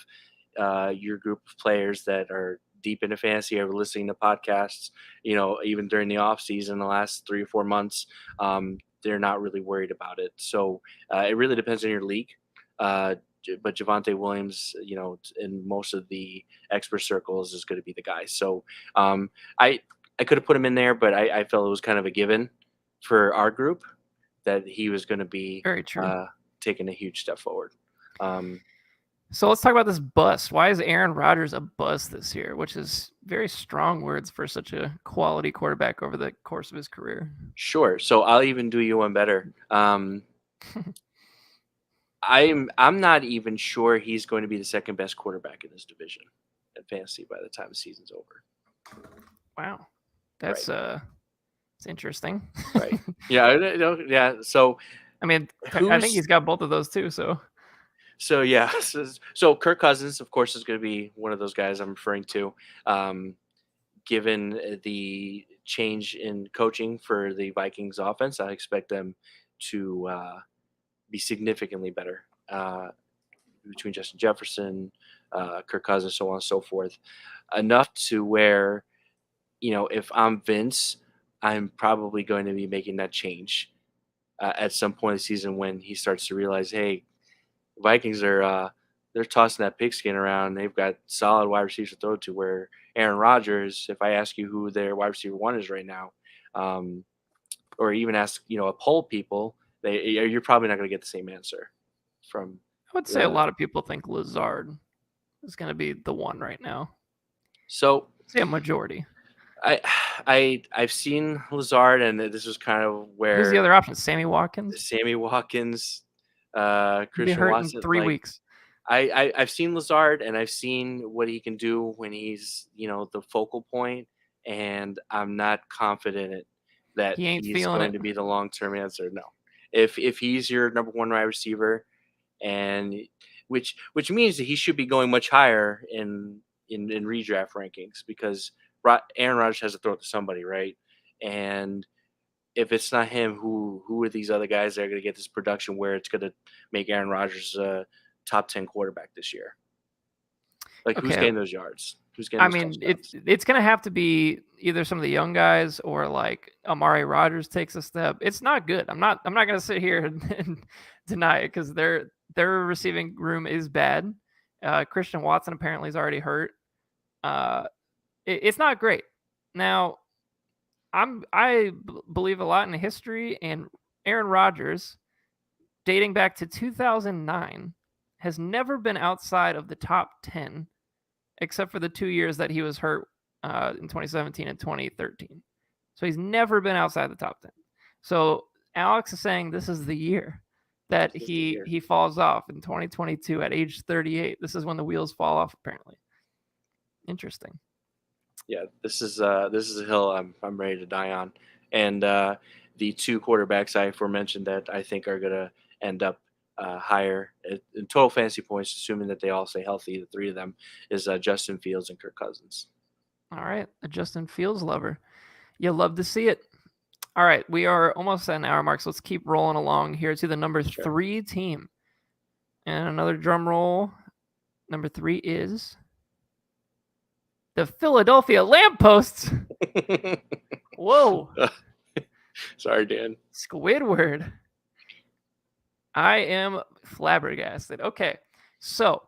your group of players that are deep into fantasy or listening to podcasts, even during the off season, the last 3 or 4 months, they're not really worried about it. So it really depends on your league. But Javonte Williams, in most of the expert circles is going to be the guy. So I could have put him in there, but I felt it was kind of a given for our group that he was going to be Very true. taking a huge step forward. So let's talk about this bust. Why is Aaron Rodgers a bust this year? Which is very strong words for such a quality quarterback over the course of his career. Sure. So I'll even do you one better. I'm not even sure he's going to be the second best quarterback in this division in fantasy by the time the season's over. Wow, that's it's interesting. Right. Yeah. Yeah. So I mean, I think he's got both of those too. So yeah. So Kirk Cousins, of course, is going to be one of those guys I'm referring to. Given the change in coaching for the Vikings offense, I expect them to be significantly better between Justin Jefferson, Kirk Cousins, so on and so forth, enough to where, if I'm Vince, I'm probably going to be making that change at some point in the season when he starts to realize, hey, Vikings are they're tossing that pigskin around. They've got solid wide receivers to throw to. Where Aaron Rodgers, if I ask you who their wide receiver one is right now, um, or even ask a poll people, you're probably not going to get the same answer from I would say a the. lot of people think Lazard is going to be the one right now. So I'd say a majority. I've seen Lazard, and this was kind of Who's the where other option? Sammy Watkins? Sammy Watkins, He'll be Christian hurt in Watson, 3 weeks. I've seen Lazard, and I've seen what he can do when he's the focal point, and I'm not confident that He ain't he's feeling going it. to be the long term answer. No, if he's your number one wide receiver, and which means that he should be going much higher in redraft rankings, because Aaron Rodgers has to throw it to somebody, right? And if it's not him, who are these other guys that are going to get this production where it's going to make Aaron Rodgers a top 10 quarterback this year? Like, who's Okay. getting those yards? Who's getting I those mean, touchdowns? it's going to have to be either some of the young guys or like Amari Rodgers takes a step. It's not good. I'm not going to sit here and deny it, because their receiving room is bad. Christian Watson apparently is already hurt. It's not great. Now, I believe a lot in history, and Aaron Rodgers, dating back to 2009, has never been outside of the top 10, except for the 2 years that he was hurt in 2017 and 2013. So he's never been outside the top 10. So Alex is saying this is the year that This is the year. he falls off in 2022 at age 38. This is when the wheels fall off, apparently. Interesting. Yeah, this is a hill I'm ready to die on, and the two quarterbacks I aforementioned that I think are going to end up higher in total fantasy points, assuming that they all stay healthy. The three of them is Justin Fields and Kirk Cousins. All right, a Justin Fields lover. You'll love to see it. All right, we are almost at an hour mark, so let's keep rolling along here to the number Sure. 3 team. And another drum roll. Number 3 is the Philadelphia Lampposts. Whoa. Sorry, Dan. Squidward. I am flabbergasted. Okay, so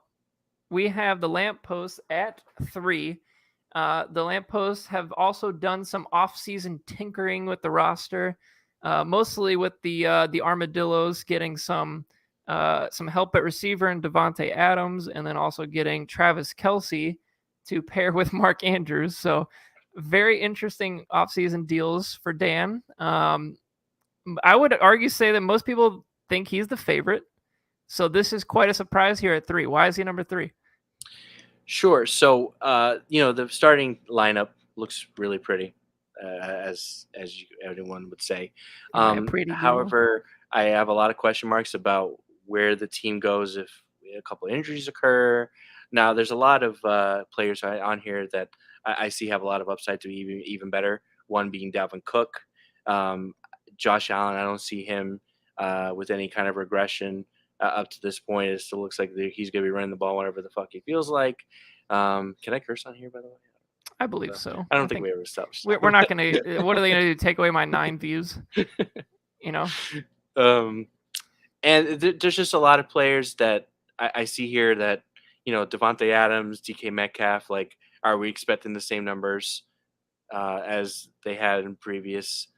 we have the Lampposts at 3. The Lampposts have also done some off-season tinkering with the roster, mostly with the Armadillos getting some help at receiver in Devontae Adams, and then also getting Travis Kelce to pair with Mark Andrews. So very interesting off-season deals for Dan. I would say that most people think he's the favorite. So this is quite a surprise here at 3. Why is he number 3? Sure. So, the starting lineup looks really pretty, as everyone would say. Am I a pretty girl? However, I have a lot of question marks about where the team goes if a couple of injuries occur. Now, there's a lot of players on here that I see have a lot of upside to be even better. One being Dalvin Cook. Josh Allen, I don't see him with any kind of regression up to this point. It still looks like he's going to be running the ball whenever the fuck he feels like. Can I curse on here, by the way? I believe so. I don't think we ever established. We're not going to. What are they going to do? Take away my 9 views? And there's just a lot of players that I see here that, Devontae Adams, DK Metcalf, like, are we expecting the same numbers as they had in previous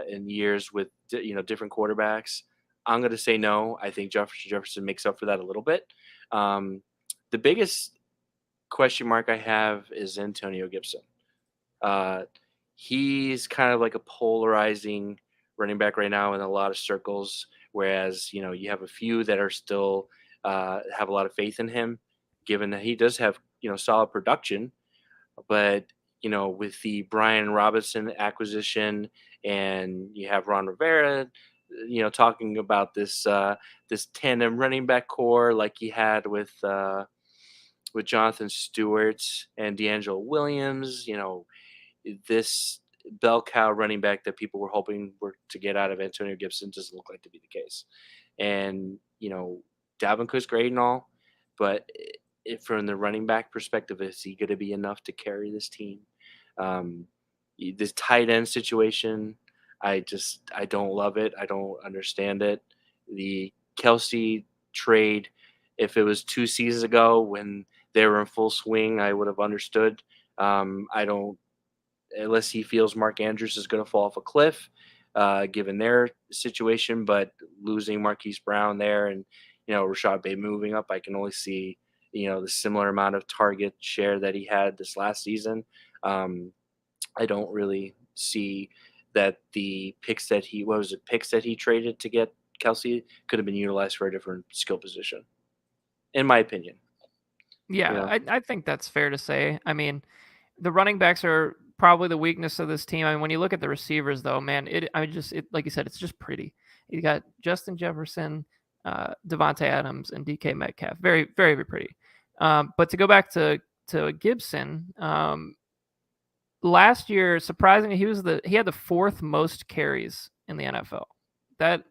in years with different quarterbacks? I'm going to say no. I think Jefferson makes up for that a little bit. The biggest question mark I have is Antonio Gibson. He's kind of like a polarizing running back right now in a lot of circles, whereas you have a few that are still have a lot of faith in him, given that he does have solid production. But with the Brian Robinson acquisition, and you have Ron Rivera, talking about this tandem running back core like he had with Jonathan Stewart and D'Angelo Williams, this bell cow running back that people were hoping to get out of Antonio Gibson doesn't look like to be the case. And Dalvin Cook's great and all, but if from the running back perspective, is he going to be enough to carry this team? Um, this tight end situation, I don't love it. I don't understand it. The Kelsey trade, if it was 2 seasons ago when they were in full swing, I would have understood. I don't, unless he feels Mark Andrews is going to fall off a cliff, given their situation. But losing Marquise Brown there, and Rashad Bay moving up, I can only see the similar amount of target share that he had this last season. Um, I don't really see that the picks that he what was it picks that he traded to get Kelsey could have been utilized for a different skill position, in my opinion. You Yeah, know, I think that's fair to say. I mean, the running backs are probably the weakness of this team. I mean, when you look at the receivers, though, man, like you said, it's just pretty. You got Justin Jefferson, Devontae Adams, and DK Metcalf. Very, very, very pretty. But to go back to Gibson, last year, surprisingly, he had the fourth most carries in the NFL. That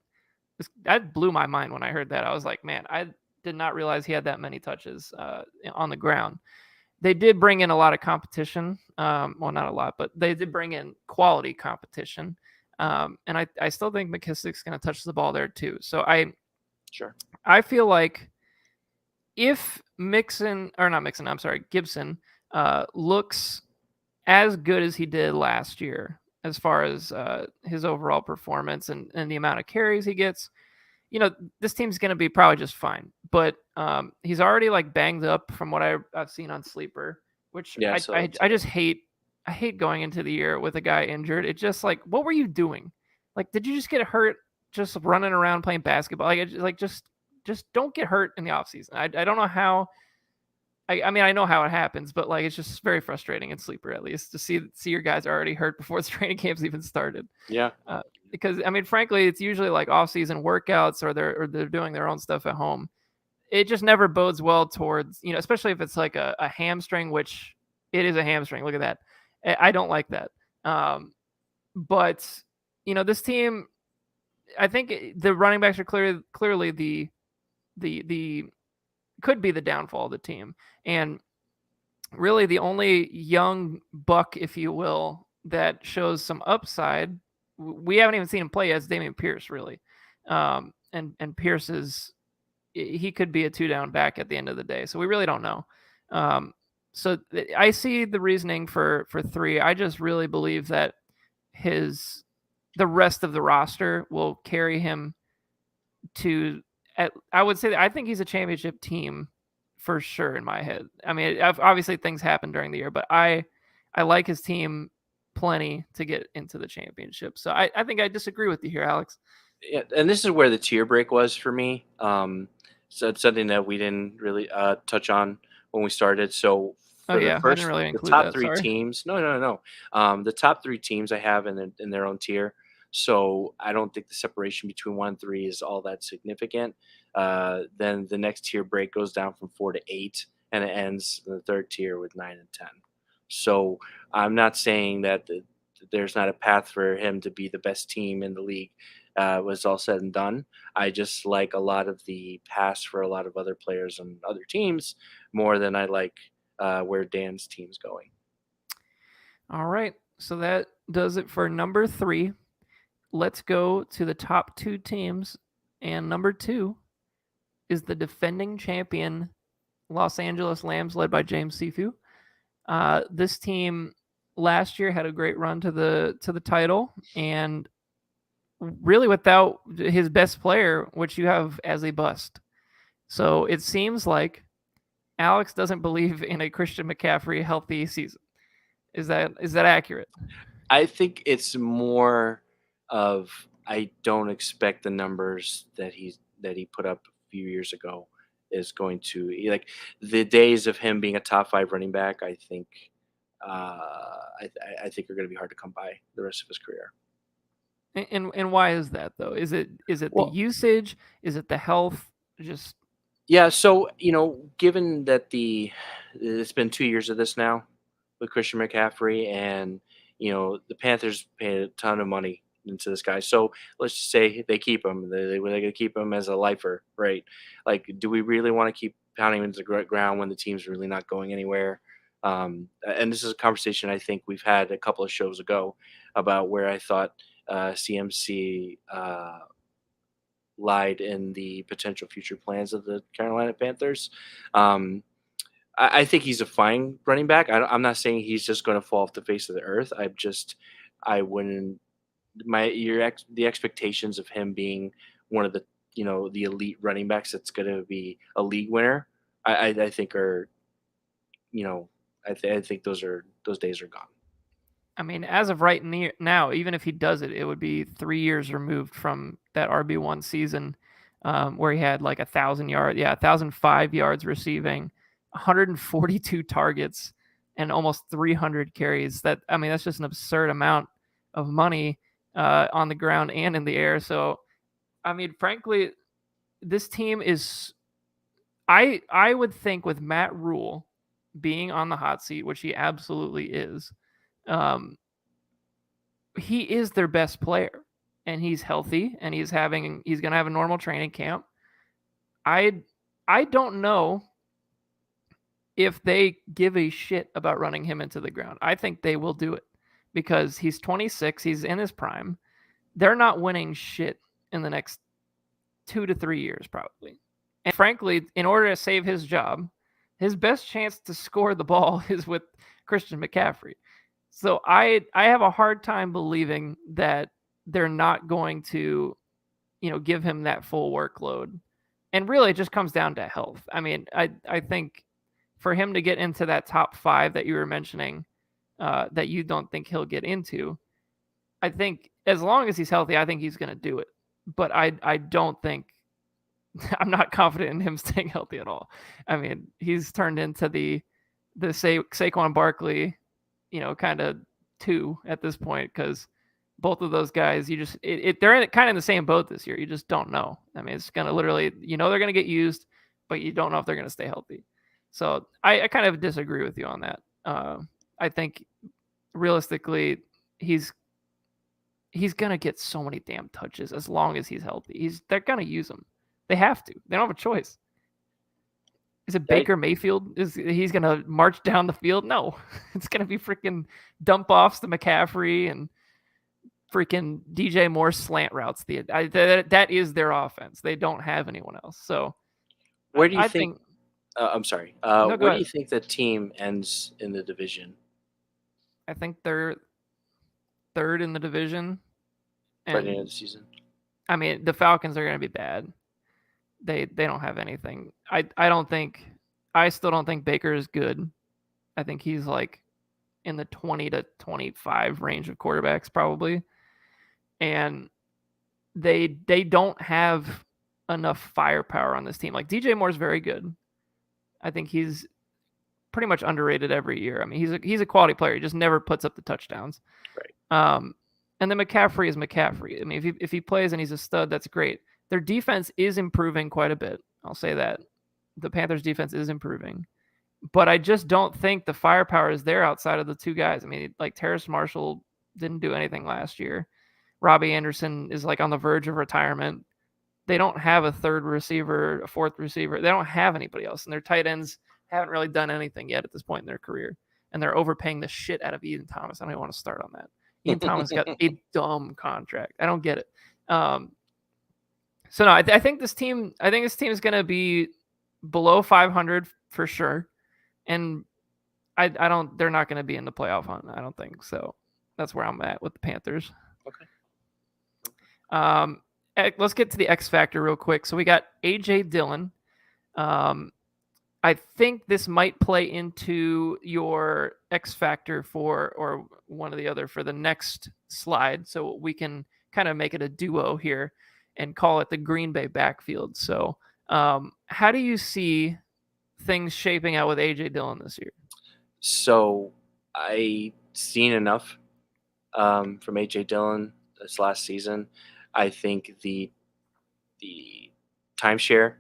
that blew my mind when I heard that. I was like, man, I did not realize he had that many touches on the ground. They did bring in a lot of competition. Well, not a lot, but they did bring in quality competition. And I still think McKissick's going to touch the ball there too. So sure. I feel like if Gibson looks as good as he did last year, as far as his overall performance and the amount of carries he gets, this team's going to be probably just fine. But he's already like banged up from what I've seen on Sleeper, which Yeah. I just hate. I hate going into the year with a guy injured. It's just like, what were you doing? Like, did you just get hurt just running around playing basketball? Just don't get hurt in the offseason. I don't know how. I mean, I know how it happens, but like, it's just very frustrating in Sleeper, at least, to see your guys already hurt before the training camps even started. Yeah. Because I mean, frankly, it's usually like off-season workouts or they're doing their own stuff at home. It just never bodes well towards, especially if it's like a hamstring, which it is a hamstring. Look at that. I don't like that. But this team, I think the running backs are clearly the could be the downfall of the team, and really the only young buck, if you will, that shows some upside. We haven't even seen him play yet. It's Dameon Pierce, really, and Pierce he could be a 2-down back at the end of the day. So we really don't know. So I see the reasoning for 3. I just really believe that the rest of the roster will carry him to. I would say that I think he's a championship team for sure in my head. I mean, obviously things happen during the year, but I like his team plenty to get into the championship. So I think I disagree with you here, Alex. Yeah, and this is where the tier break was for me. So it's something that we didn't really touch on when we started. So Oh for yeah, I didn't really the include top that. three Sorry. teams, no. The top 3 teams I have in their own tier. So I don't think the separation between 1 and 3 is all that significant. Then the next tier break goes down from 4 to 8, and it ends in the third tier with 9 and 10. So I'm not saying that there's not a path for him to be the best team in the league. Was all said and done. I just like a lot of the past for a lot of other players and other teams more than I like where Dan's team's going. All right. So that does it for number 3. Let's go to the top 2 teams. And number 2 is the defending champion Los Angeles Lambs, led by James Sifu. This team last year had a great run to the title, and really without his best player, which you have as a bust. So it seems like Alex doesn't believe in a Christian McCaffrey healthy season. Is that accurate? I think it's more of I don't expect the numbers that he put up a few years ago is going to like the days of him being a top 5 running back. I think I think are going to be hard to come by the rest of his career. And why is that though? Is it the Well, usage? Is it the health? Just yeah. So given that it's been 2 years of this now with Christian McCaffrey, and the Panthers paid a ton of money into this guy. So let's just say they keep him. They're going to keep him as a lifer, right? Like, do we really want to keep pounding him into the ground when the team's really not going anywhere. And this is a conversation I think we've had a couple of shows ago about where I thought CMC lied in the potential future plans of the Carolina Panthers. Um, I think he's a fine running back. I'm not saying he's just going to fall off the face of the earth. I wouldn't the expectations of him being one of the the elite running backs that's going to be a league winner. I think are I think those days are gone. I mean, as of right now, even if he does it, it would be 3 years removed from that RB1 season where he had like 1,000 yards, 1,005 yards receiving, 142 targets, and almost 300 carries. That's just an absurd amount of money on the ground and in the air. So, I mean, frankly, this team is. I would think with Matt Rule being on the hot seat, which he absolutely is. He is their best player, and he's healthy, and he's going to have a normal training camp. I don't know if they give a shit about running him into the ground. I think they will do it because he's 26, he's in his prime. They're not winning shit in the next 2 to 3 years probably. And frankly, in order to save his job, his best chance to score the ball is with Christian McCaffrey. So I have a hard time believing that they're not going to, give him that full workload. And really, it just comes down to health. I mean, I think for him to get into that top 5 that you were mentioning, that you don't think he'll get into, I think as long as he's healthy, I think he's going to do it. But I don't think I'm not confident in him staying healthy at all. I mean, he's turned into the Saquon Barkley, kind of 2 at this point because both of those guys, they're kind of in the same boat this year. You just don't know. I mean, it's gonna literally, they're gonna get used, but you don't know if they're gonna stay healthy. So I kind of disagree with you on that. I think realistically, he's gonna get so many damn touches as long as he's healthy. They're gonna use him. They have to. They don't have a choice. Is it Baker Mayfield? He's going to march down the field? No. It's going to be freaking dump offs to McCaffrey and freaking DJ Moore slant routes. That is their offense. They don't have anyone else. So where do you think I'm sorry. No, where do you think the team ends in the division? I think they're 3rd in the division. By the end of the season? I mean, the Falcons are going to be bad. They don't have anything. I still don't think Baker is good. I think he's like in the 20 to 25 range of quarterbacks probably. And they don't have enough firepower on this team. Like DJ Moore's very good. I think he's pretty much underrated every year. I mean, he's a quality player. He just never puts up the touchdowns. Right. And then McCaffrey is McCaffrey. I mean, if he plays and he's a stud, that's great. Their defense is improving quite a bit. I'll say that. The Panthers' defense is improving. But I just don't think the firepower is there outside of the 2 guys. I mean, like Terrace Marshall didn't do anything last year. Robbie Anderson is like on the verge of retirement. They don't have a 3rd receiver, a 4th receiver. They don't have anybody else. And their tight ends haven't really done anything yet at this point in their career. And they're overpaying the shit out of Ian Thomas. I don't even want to start on that. Ian Thomas got a dumb contract. I don't get it. So no, I think this team is going to be below 500 for sure, and they're not going to be in the playoff hunt. I don't think so. That's where I'm at with the Panthers. Okay. Let's get to the X factor real quick. So we got AJ Dillon. I think this might play into your X factor or one or the other for the next slide, so we can kind of make it a duo here and call it the Green Bay backfield. So how do you see things shaping out with AJ Dillon this year? So I seen enough from AJ Dillon this last season. I think the timeshare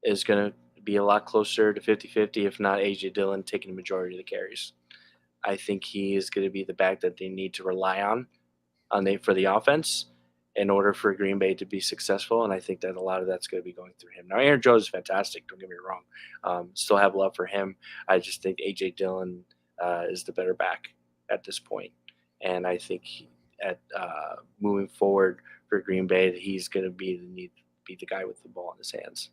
is going to be a lot closer to 50-50, if not AJ Dillon taking the majority of the carries. I think he is going to be the back that they need to rely on for the offense. in order for Green Bay to be successful. And I think that a lot of that's going to be going through him. Now, Aaron Jones is fantastic. Don't get me wrong. Still have love for him. I just think A.J. Dillon is the better back at this point. And I think moving forward for Green Bay, he's going to be the guy with the ball in his hands.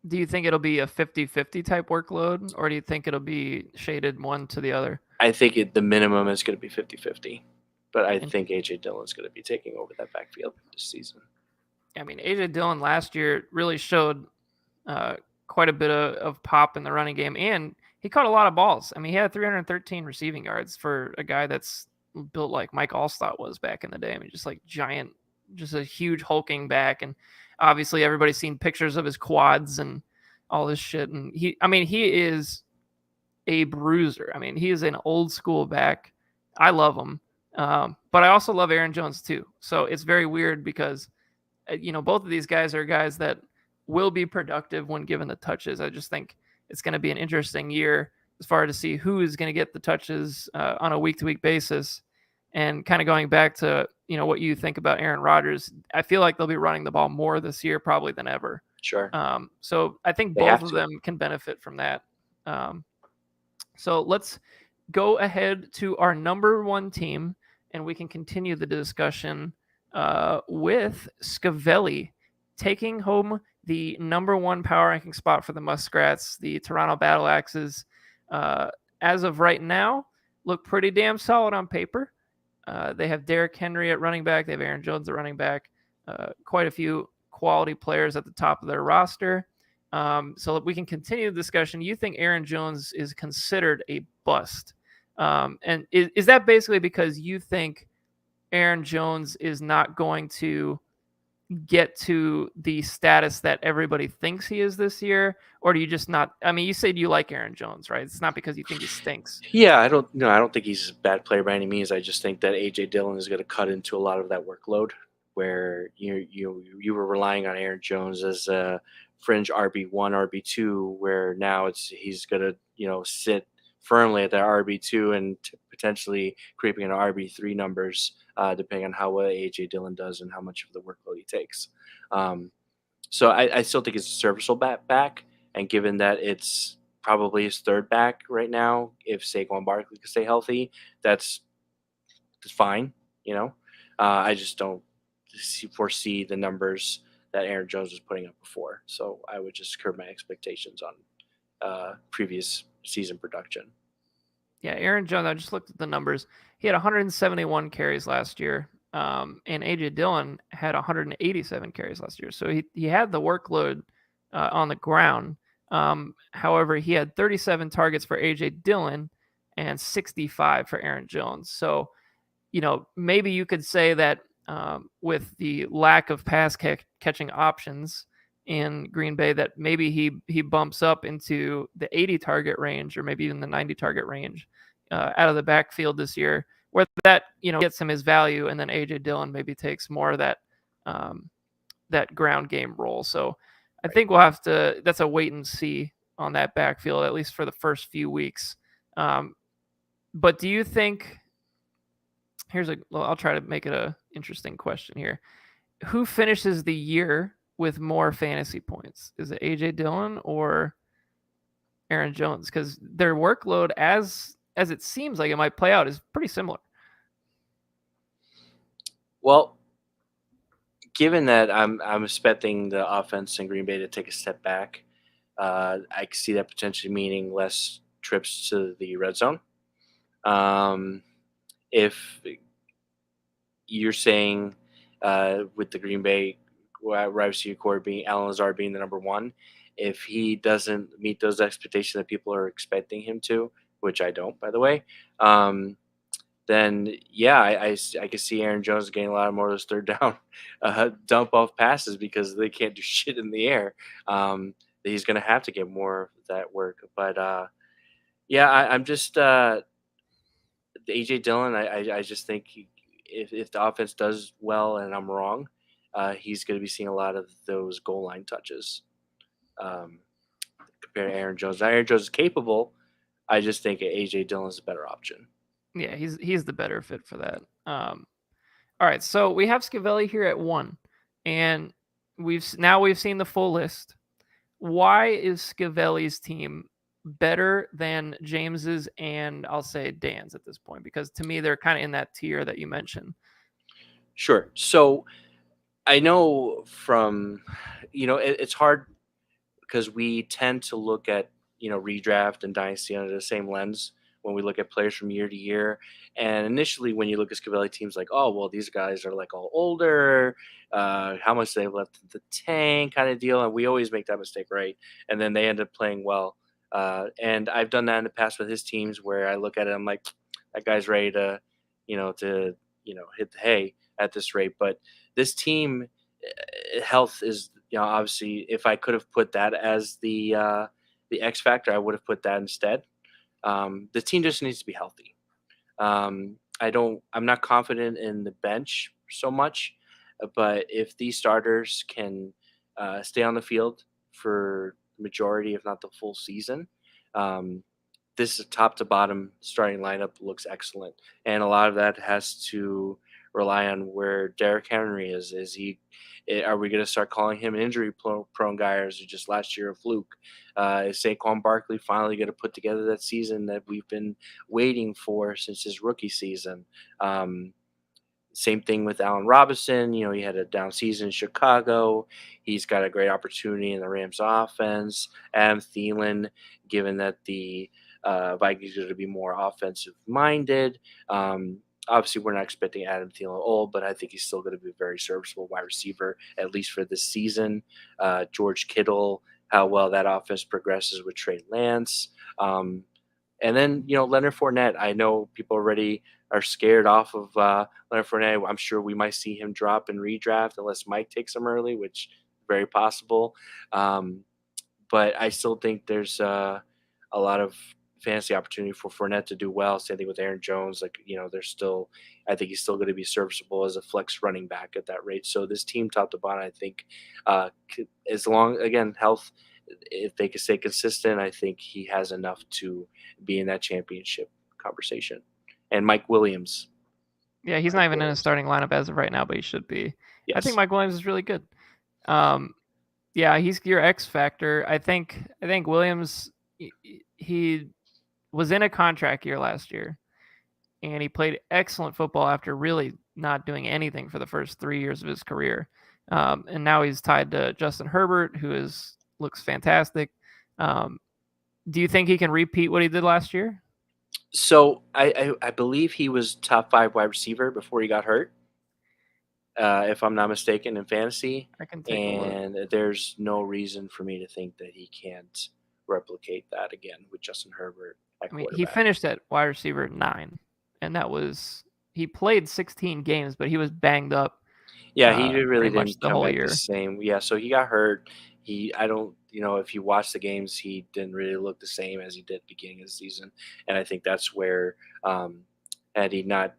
Do you think it'll be a 50-50 type workload, or do you think it'll be shaded one to the other? I think the minimum is going to be 50-50. But I think A.J. Dillon's going to be taking over that backfield this season. I mean, A.J. Dillon last year really showed quite a bit of pop in the running game, and he caught a lot of balls. I mean, he had 313 receiving yards for a guy that's built like Mike Allstott was back in the day. I mean, just like giant, just a huge hulking back. And obviously everybody's seen pictures of his quads and all this shit. And he is a bruiser. I mean, he is an old school back. I love him. But I also love Aaron Jones too. So it's very weird because, both of these guys are guys that will be productive when given the touches. I just think it's going to be an interesting year as far as to see who is going to get the touches on a week-to-week basis. And kind of going back to, what you think about Aaron Rodgers, I feel like they'll be running the ball more this year probably than ever. Sure. So I think both of them can benefit from that. So let's go ahead to our number one team, and we can continue the discussion with Scavelli taking home the number one power ranking spot for the Muskrats, the Toronto Battle Axes. As of right now, look pretty damn solid on paper. They have Derrick Henry at running back. They have Aaron Jones at running back. Quite a few quality players at the top of their roster. So we can continue the discussion. You think Aaron Jones is considered a bust? And is that basically because you think Aaron Jones is not going to get to the status that everybody thinks he is this year? Or do you just not? I mean, you said you like Aaron Jones, right? It's not because you think he stinks. Yeah, I don't think he's a bad player by any means. I just think that A.J. Dillon is going to cut into a lot of that workload where you were relying on Aaron Jones as a fringe RB1, RB2, where now he's going to sit firmly at that RB2 and potentially creeping into RB3 numbers, depending on how well A.J. Dillon does and how much of the workload he takes. So I still think it's a serviceable back, and given that it's probably his third back right now, if Saquon Barkley can stay healthy, that's fine. I just don't foresee the numbers that Aaron Jones was putting up before. So I would just curb my expectations on previous season production. Yeah, Aaron Jones, I just looked at the numbers. He had 171 carries last year, and A.J. Dillon had 187 carries last year. So he had the workload on the ground. However, he had 37 targets for A.J. Dillon and 65 for Aaron Jones. So, maybe you could say that with the lack of pass catching options in Green Bay, that maybe he bumps up into the 80 target range or maybe even the 90 target range out of the backfield this year, where that gets him his value, and then A.J. Dillon maybe takes more of that that ground game role. So I think we'll have to. That's a wait and see on that backfield, at least for the first few weeks. But do you think? I'll try to make it a interesting question here. Who finishes the year with more fantasy points? Is it A.J. Dillon or Aaron Jones? Because their workload, as it seems like it might play out, is pretty similar. Well, given that I'm expecting the offense in Green Bay to take a step back, I can see that potentially meaning less trips to the red zone. If you're saying with the Green Bay wide receiver core being Allen Lazard being the number one, if he doesn't meet those expectations that people are expecting him to, which I don't, by the way, then yeah, I can see Aaron Jones getting a lot more of those third down dump off passes because they can't do shit in the air. He's going to have to get more of that work. But yeah, I'm just A.J. Dillon. I just think if the offense does well and I'm wrong, he's going to be seeing a lot of those goal line touches compared to Aaron Jones. Now, Aaron Jones is capable. I just think A.J. Dillon is a better option. Yeah, he's the better fit for that. All right, so we have Scavelli here at 1, and we've seen the full list. Why is Scavelli's team better than James's and I'll say Dan's at this point? Because to me, they're kind of in that tier that you mentioned. Sure. So I know from, it's hard because we tend to look at redraft and dynasty under the same lens when we look at players from year to year. And initially, when you look at Scavelli teams, like, oh well, these guys are like all older, how much they've left in the tank, kind of deal, and we always make that mistake, right? And then they end up playing well. And I've done that in the past with his teams, where I look at it, I'm like, that guy's ready to, hit the hay at this rate. But this team, health is, obviously, if I could have put that as the X factor, I would have put that instead. The team just needs to be healthy. I'm not confident in the bench so much, but if these starters can stay on the field for the majority, if not the full season, um, this top to bottom starting lineup looks excellent, and a lot of that has to rely on where Derrick Henry is. Are we going to start calling him an injury prone guy, or is it just last year a fluke? Is Saquon Barkley finally going to put together that season that we've been waiting for since his rookie season? Same thing with Allen Robinson. He had a down season in Chicago. He's got a great opportunity in the Rams offense. Adam Thielen, given that the Vikings are going to be more offensive minded. Obviously, we're not expecting Adam Thielen old, but I think he's still going to be a very serviceable wide receiver, at least for this season. George Kittle, how well that offense progresses with Trey Lance. And then, Leonard Fournette. I know people already are scared off of Leonard Fournette. I'm sure we might see him drop in redraft unless Mike takes him early, which is very possible. But I still think there's a lot of fantasy opportunity for Fournette to do well. Same thing with Aaron Jones. I think he's still going to be serviceable as a flex running back at that rate. So this team, top to bottom, I think, as long, again, health, if they can stay consistent, I think he has enough to be in that championship conversation. And Mike Williams. Yeah, he's not even in a starting lineup as of right now, but he should be. Yes. I think Mike Williams is really good. Yeah, he's your X factor. I think Williams, he was in a contract year last year, and he played excellent football after really not doing anything for the first 3 years of his career. And now he's tied to Justin Herbert, who looks fantastic. Do you think he can repeat what he did last year? So I believe he was top 5 wide receiver before he got hurt, if I'm not mistaken, in fantasy. I can take a look. And there's no reason for me to think that he can't replicate that again with Justin Herbert. I mean, he finished at wide receiver 9, and he played 16 games, but he was banged up. Yeah, he really didn't the whole year. The same. Yeah, so he got hurt. If you watch the games, he didn't really look the same as he did at the beginning of the season. And I think that's where, had he not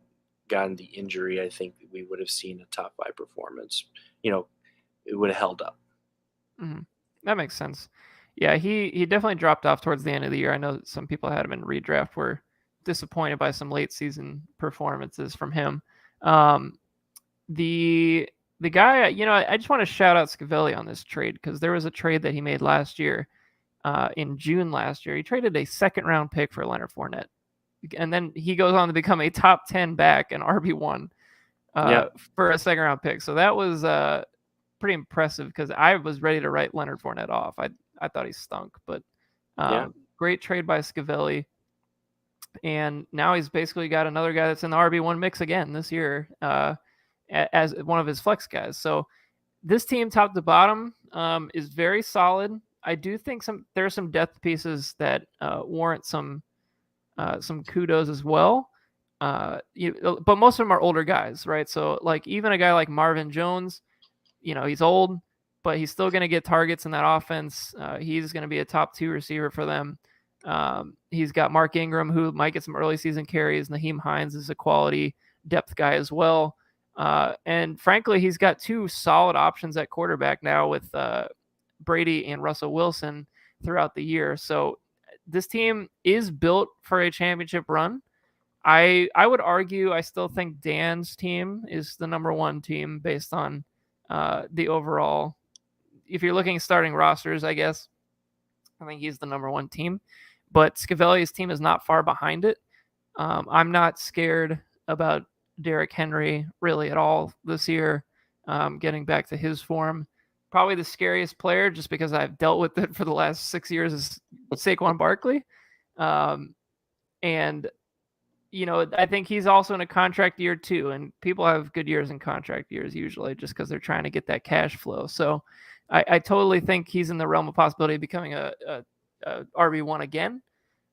gotten the injury, I think we would have seen a top 5 performance. It would have held up. Mm-hmm. That makes sense. Yeah, he definitely dropped off towards the end of the year. I know some people had him in redraft were disappointed by some late season performances from him. The guy, I just want to shout out Scavelli on this trade because there was a trade that he made last year, in June last year. He traded a 2nd-round pick for Leonard Fournette, and then he goes on to become a top 10 back and RB1 for a 2nd-round pick. So that was pretty impressive because I was ready to write Leonard Fournette off. I thought he stunk, but great trade by Scavelli. And now he's basically got another guy that's in the RB1 mix again this year, as one of his flex guys. So this team, top to bottom, is very solid. I do think there are some depth pieces that warrant some kudos as well. But most of them are older guys, right? So like even a guy like Marvin Jones, he's old, but he's still going to get targets in that offense. He's going to be a top 2 receiver for them. He's got Mark Ingram, who might get some early season carries. Naheem Hines is a quality depth guy as well. And frankly, he's got 2 solid options at quarterback now with Brady and Russell Wilson throughout the year. So this team is built for a championship run. I would argue I still think Dan's team is the number one team based on the overall. If you're looking at starting rosters, I guess I think he's the number one team. But Scavelli's team is not far behind it. I'm not scared about Derrick Henry really at all this year. Getting back to his form, probably the scariest player, just because I've dealt with it for the last 6 years, is Saquon Barkley. And I think he's also in a contract year too, and people have good years in contract years usually just because they're trying to get that cash flow. So I totally think he's in the realm of possibility of becoming a RB1 again.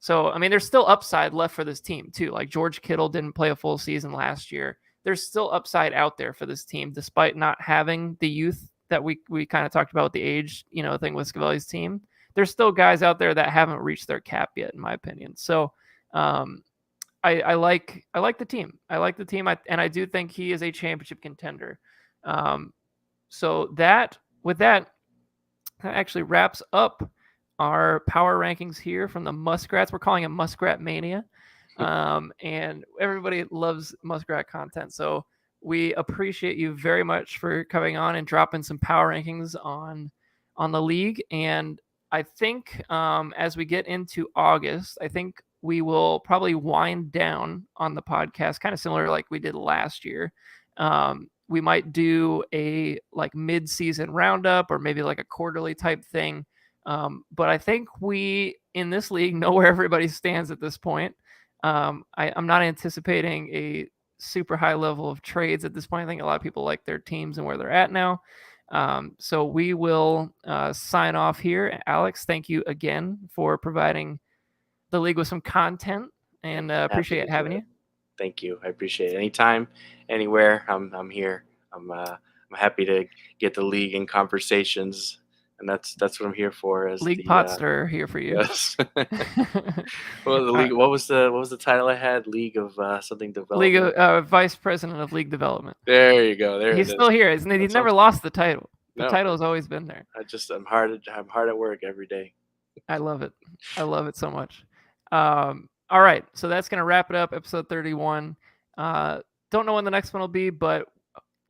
So, I mean, there's still upside left for this team too. Like George Kittle didn't play a full season last year. There's still upside out there for this team, despite not having the youth that we kind of talked about with the age, thing with Scavelli's team. There's still guys out there that haven't reached their cap yet, in my opinion. So, I like the team. I like the team, and I do think he is a championship contender. So that actually wraps up our power rankings here from the Muskrats. We're calling it Muskrat Mania, and everybody loves Muskrat content. So we appreciate you very much for coming on and dropping some power rankings on the league. And I think as we get into August, I think we will probably wind down on the podcast, kind of similar like we did last year. We might do a like mid-season roundup or maybe like a quarterly type thing. But I think we in this league know where everybody stands at this point. I'm not anticipating a super high level of trades at this point. I think a lot of people like their teams and where they're at now. So we will sign off here. Alex, thank you again for providing the league with some content, and appreciate having you. Thank you. I appreciate it. Anytime, anywhere, I'm here. I'm happy to get the league in conversations, and that's what I'm here for. As League Potster here for you. Yes. Well, the league. What was the title I had? League of something development. League of Vice President of League Development. There you go. There he's still here, isn't it? He's never lost the title. The title has always been there. I'm hard at work every day. I love it. I love it so much. All right, so that's going to wrap it up, episode 31. Don't know when the next one will be, but,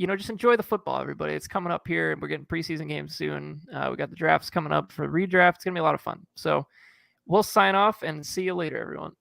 just enjoy the football, everybody. It's coming up here. We're getting preseason games soon. We got the drafts coming up for redraft. It's going to be a lot of fun. So we'll sign off and see you later, everyone.